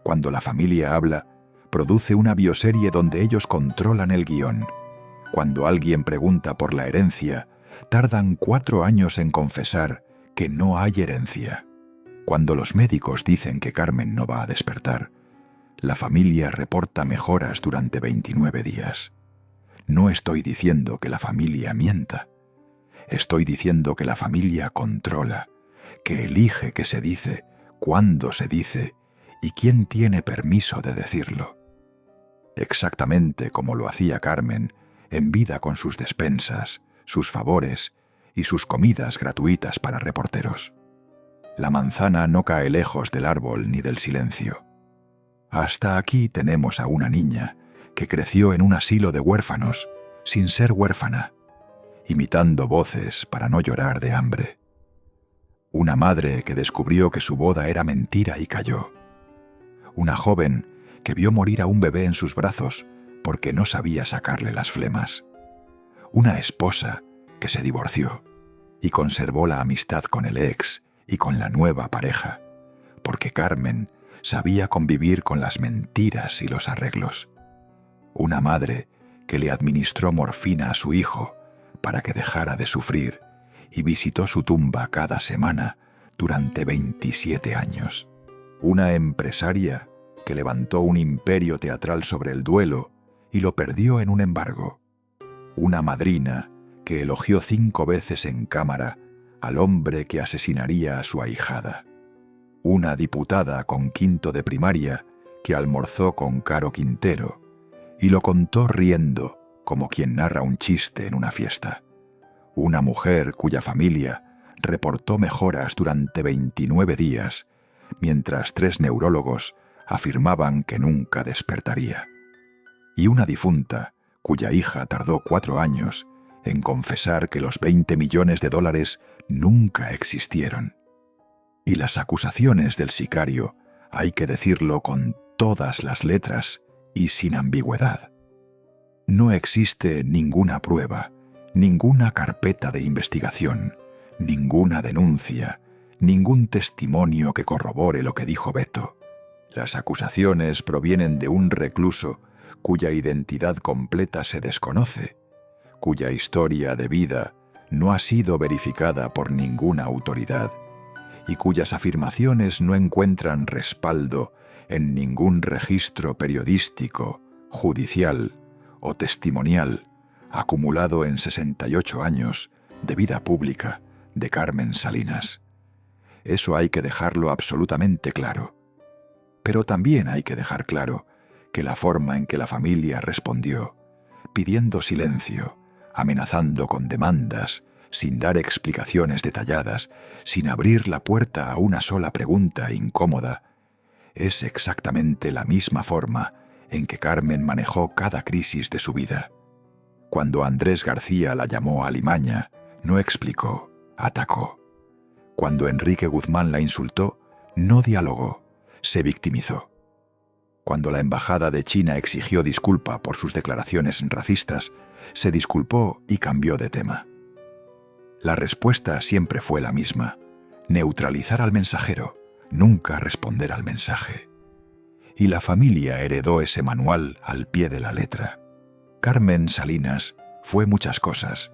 Cuando la familia habla, produce una bioserie donde ellos controlan el guión. Cuando alguien pregunta por la herencia, tardan 4 años en confesar que no hay herencia. Cuando los médicos dicen que Carmen no va a despertar, la familia reporta mejoras durante 29 días. No estoy diciendo que la familia mienta. Estoy diciendo que la familia controla, que elige qué se dice, cuándo se dice y quién tiene permiso de decirlo. Exactamente como lo hacía Carmen en vida con sus despensas, sus favores y sus comidas gratuitas para reporteros. La manzana no cae lejos del árbol ni del silencio. Hasta aquí tenemos a una niña que creció en un asilo de huérfanos, sin ser huérfana, imitando voces para no llorar de hambre. Una madre que descubrió que su boda era mentira y cayó. Una joven que vio morir a un bebé en sus brazos porque no sabía sacarle las flemas. Una esposa que se divorció y conservó la amistad con el ex y con la nueva pareja, porque Carmen sabía convivir con las mentiras y los arreglos. Una madre que le administró morfina a su hijo para que dejara de sufrir y visitó su tumba cada semana durante 27 años. Una empresaria que levantó un imperio teatral sobre el duelo y lo perdió en un embargo. Una madrina que elogió 5 veces en cámara al hombre que asesinaría a su ahijada. Una diputada con 5º de primaria que almorzó con Caro Quintero y lo contó riendo como quien narra un chiste en una fiesta. Una mujer cuya familia reportó mejoras durante 29 días, mientras 3 neurólogos afirmaban que nunca despertaría. Y una difunta cuya hija tardó 4 años en confesar que los $20 millones nunca existieron. Y las acusaciones del sicario, hay que decirlo con todas las letras y sin ambigüedad. No existe ninguna prueba, ninguna carpeta de investigación, ninguna denuncia, ningún testimonio que corrobore lo que dijo Beto. Las acusaciones provienen de un recluso cuya identidad completa se desconoce, cuya historia de vida no ha sido verificada por ninguna autoridad y cuyas afirmaciones no encuentran respaldo en ningún registro periodístico, judicial o testimonial acumulado en 68 años de vida pública de Carmen Salinas. Eso hay que dejarlo absolutamente claro. Pero también hay que dejar claro que la forma en que la familia respondió, pidiendo silencio, amenazando con demandas, sin dar explicaciones detalladas, sin abrir la puerta a una sola pregunta incómoda, es exactamente la misma forma en que Carmen manejó cada crisis de su vida. Cuando Andrés García la llamó alimaña, no explicó, atacó. Cuando Enrique Guzmán la insultó, no dialogó, se victimizó. Cuando la embajada de China exigió disculpa por sus declaraciones racistas, se disculpó y cambió de tema. La respuesta siempre fue la misma: neutralizar al mensajero, nunca responder al mensaje. Y la familia heredó ese manual al pie de la letra. Carmen Salinas fue muchas cosas,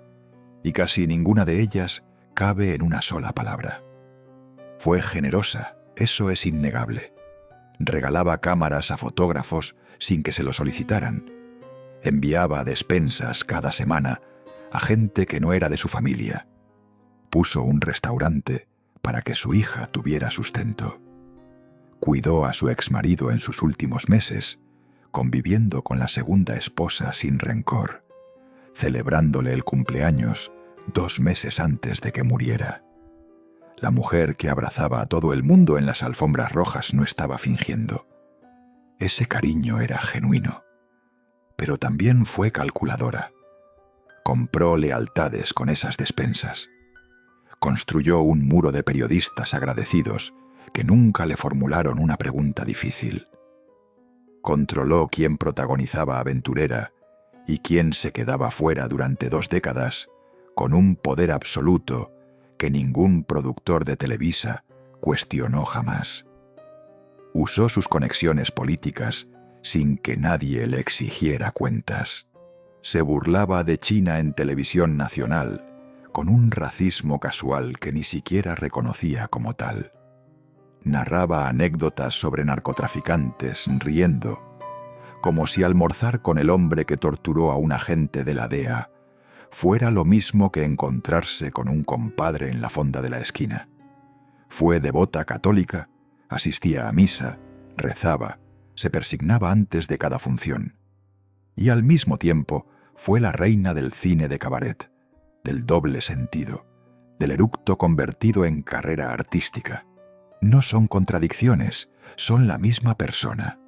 y casi ninguna de ellas cabe en una sola palabra. Fue generosa, eso es innegable. Regalaba cámaras a fotógrafos sin que se lo solicitaran. Enviaba despensas cada semana a gente que no era de su familia. Puso un restaurante para que su hija tuviera sustento. Cuidó a su exmarido en sus últimos meses, conviviendo con la segunda esposa sin rencor, celebrándole el cumpleaños 2 meses antes de que muriera. La mujer que abrazaba a todo el mundo en las alfombras rojas no estaba fingiendo. Ese cariño era genuino, pero también fue calculadora. Compró lealtades con esas despensas. Construyó un muro de periodistas agradecidos que nunca le formularon una pregunta difícil. Controló quién protagonizaba Aventurera y quién se quedaba fuera durante 2 décadas, con un poder absoluto que ningún productor de Televisa cuestionó jamás. Usó sus conexiones políticas sin que nadie le exigiera cuentas. Se burlaba de China en televisión nacional, con un racismo casual que ni siquiera reconocía como tal. Narraba anécdotas sobre narcotraficantes riendo, como si almorzar con el hombre que torturó a un agente de la DEA fuera lo mismo que encontrarse con un compadre en la fonda de la esquina. Fue devota católica, asistía a misa, rezaba, se persignaba antes de cada función. Y al mismo tiempo fue la reina del cine de cabaret, del doble sentido, del eructo convertido en carrera artística. No son contradicciones, son la misma persona.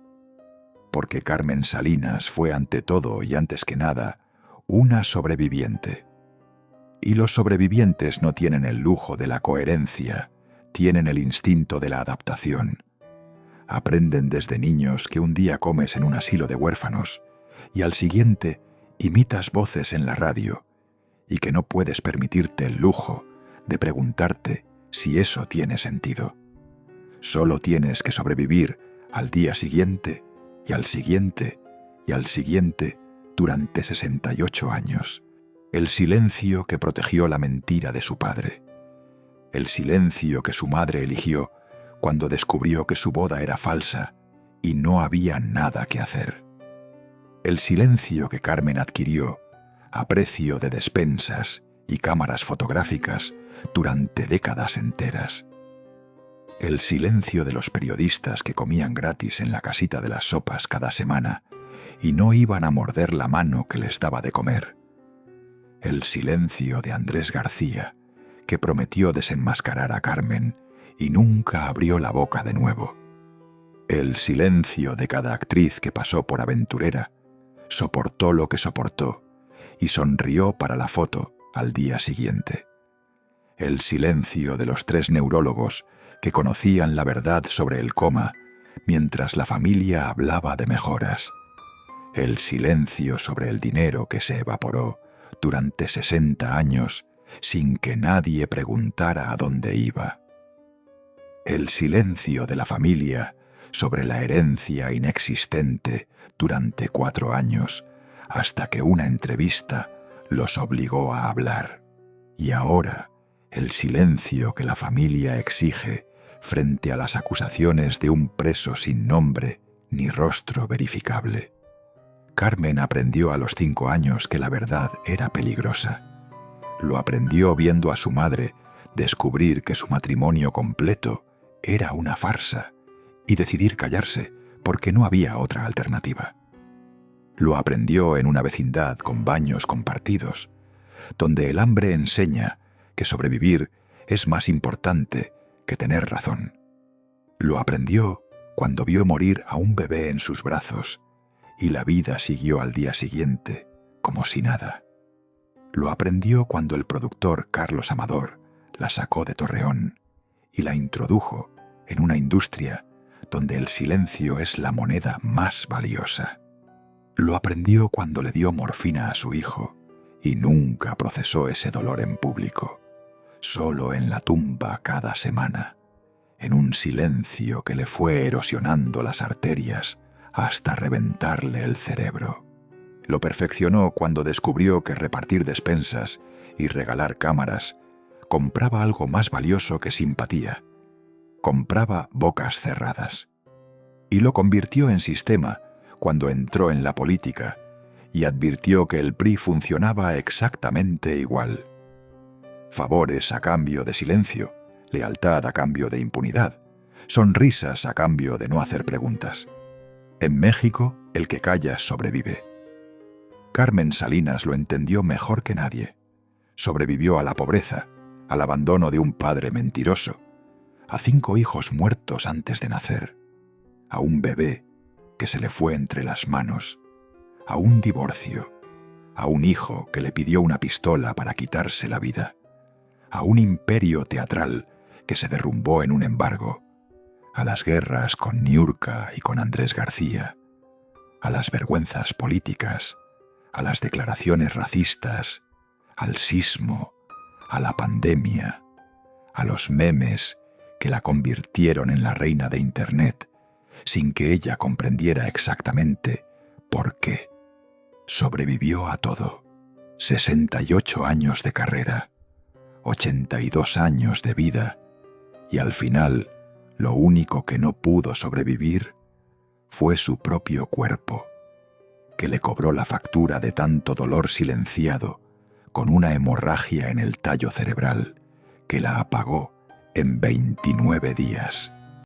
Porque Carmen Salinas fue ante todo y antes que nada una sobreviviente. Y los sobrevivientes no tienen el lujo de la coherencia, tienen el instinto de la adaptación. Aprenden desde niños que un día comes en un asilo de huérfanos y al siguiente imitas voces en la radio y que no puedes permitirte el lujo de preguntarte si eso tiene sentido. Solo tienes que sobrevivir al día siguiente y al siguiente y al siguiente durante 68 años. El silencio que protegió la mentira de su padre. El silencio que su madre eligió cuando descubrió que su boda era falsa y no había nada que hacer. El silencio que Carmen adquirió a precio de despensas y cámaras fotográficas durante décadas enteras. El silencio de los periodistas que comían gratis en la casita de las sopas cada semana y no iban a morder la mano que les daba de comer. El silencio de Andrés García, que prometió desenmascarar a Carmen y nunca abrió la boca de nuevo. El silencio de cada actriz que pasó por Aventurera, soportó lo que soportó y sonrió para la foto al día siguiente. El silencio de los 3 neurólogos que conocían la verdad sobre el coma mientras la familia hablaba de mejoras. El silencio sobre el dinero que se evaporó durante 60 años sin que nadie preguntara a dónde iba. El silencio de la familia sobre la herencia inexistente durante 4 años, hasta que una entrevista los obligó a hablar. Y ahora, el silencio que la familia exige frente a las acusaciones de un preso sin nombre ni rostro verificable. Carmen aprendió a los 5 años que la verdad era peligrosa. Lo aprendió viendo a su madre descubrir que su matrimonio completo era una farsa y decidir callarse porque no había otra alternativa. Lo aprendió en una vecindad con baños compartidos, donde el hambre enseña que sobrevivir es más importante que tener razón. Lo aprendió cuando vio morir a un bebé en sus brazos y la vida siguió al día siguiente como si nada. Lo aprendió cuando el productor Carlos Amador la sacó de Torreón y la introdujo en una industria donde el silencio es la moneda más valiosa. Lo aprendió cuando le dio morfina a su hijo y nunca procesó ese dolor en público, solo en la tumba cada semana, en un silencio que le fue erosionando las arterias hasta reventarle el cerebro. Lo perfeccionó cuando descubrió que repartir despensas y regalar cámaras compraba algo más valioso que simpatía. Compraba bocas cerradas. Y lo convirtió en sistema cuando entró en la política y advirtió que el PRI funcionaba exactamente igual. Favores a cambio de silencio, lealtad a cambio de impunidad, sonrisas a cambio de no hacer preguntas. En México, el que calla sobrevive. Carmen Salinas lo entendió mejor que nadie. Sobrevivió a la pobreza, al abandono de un padre mentiroso, a 5 hijos muertos antes de nacer, a un bebé que se le fue entre las manos, a un divorcio, a un hijo que le pidió una pistola para quitarse la vida, a un imperio teatral que se derrumbó en un embargo, a las guerras con Niurka y con Andrés García, a las vergüenzas políticas, a las declaraciones racistas, al sismo, a la pandemia, a los memes que la convirtieron en la reina de Internet sin que ella comprendiera exactamente por qué. Sobrevivió a todo. 68 años de carrera, 82 años de vida, y al final lo único que no pudo sobrevivir fue su propio cuerpo, que le cobró la factura de tanto dolor silenciado con una hemorragia en el tallo cerebral que la apagó en 29 días.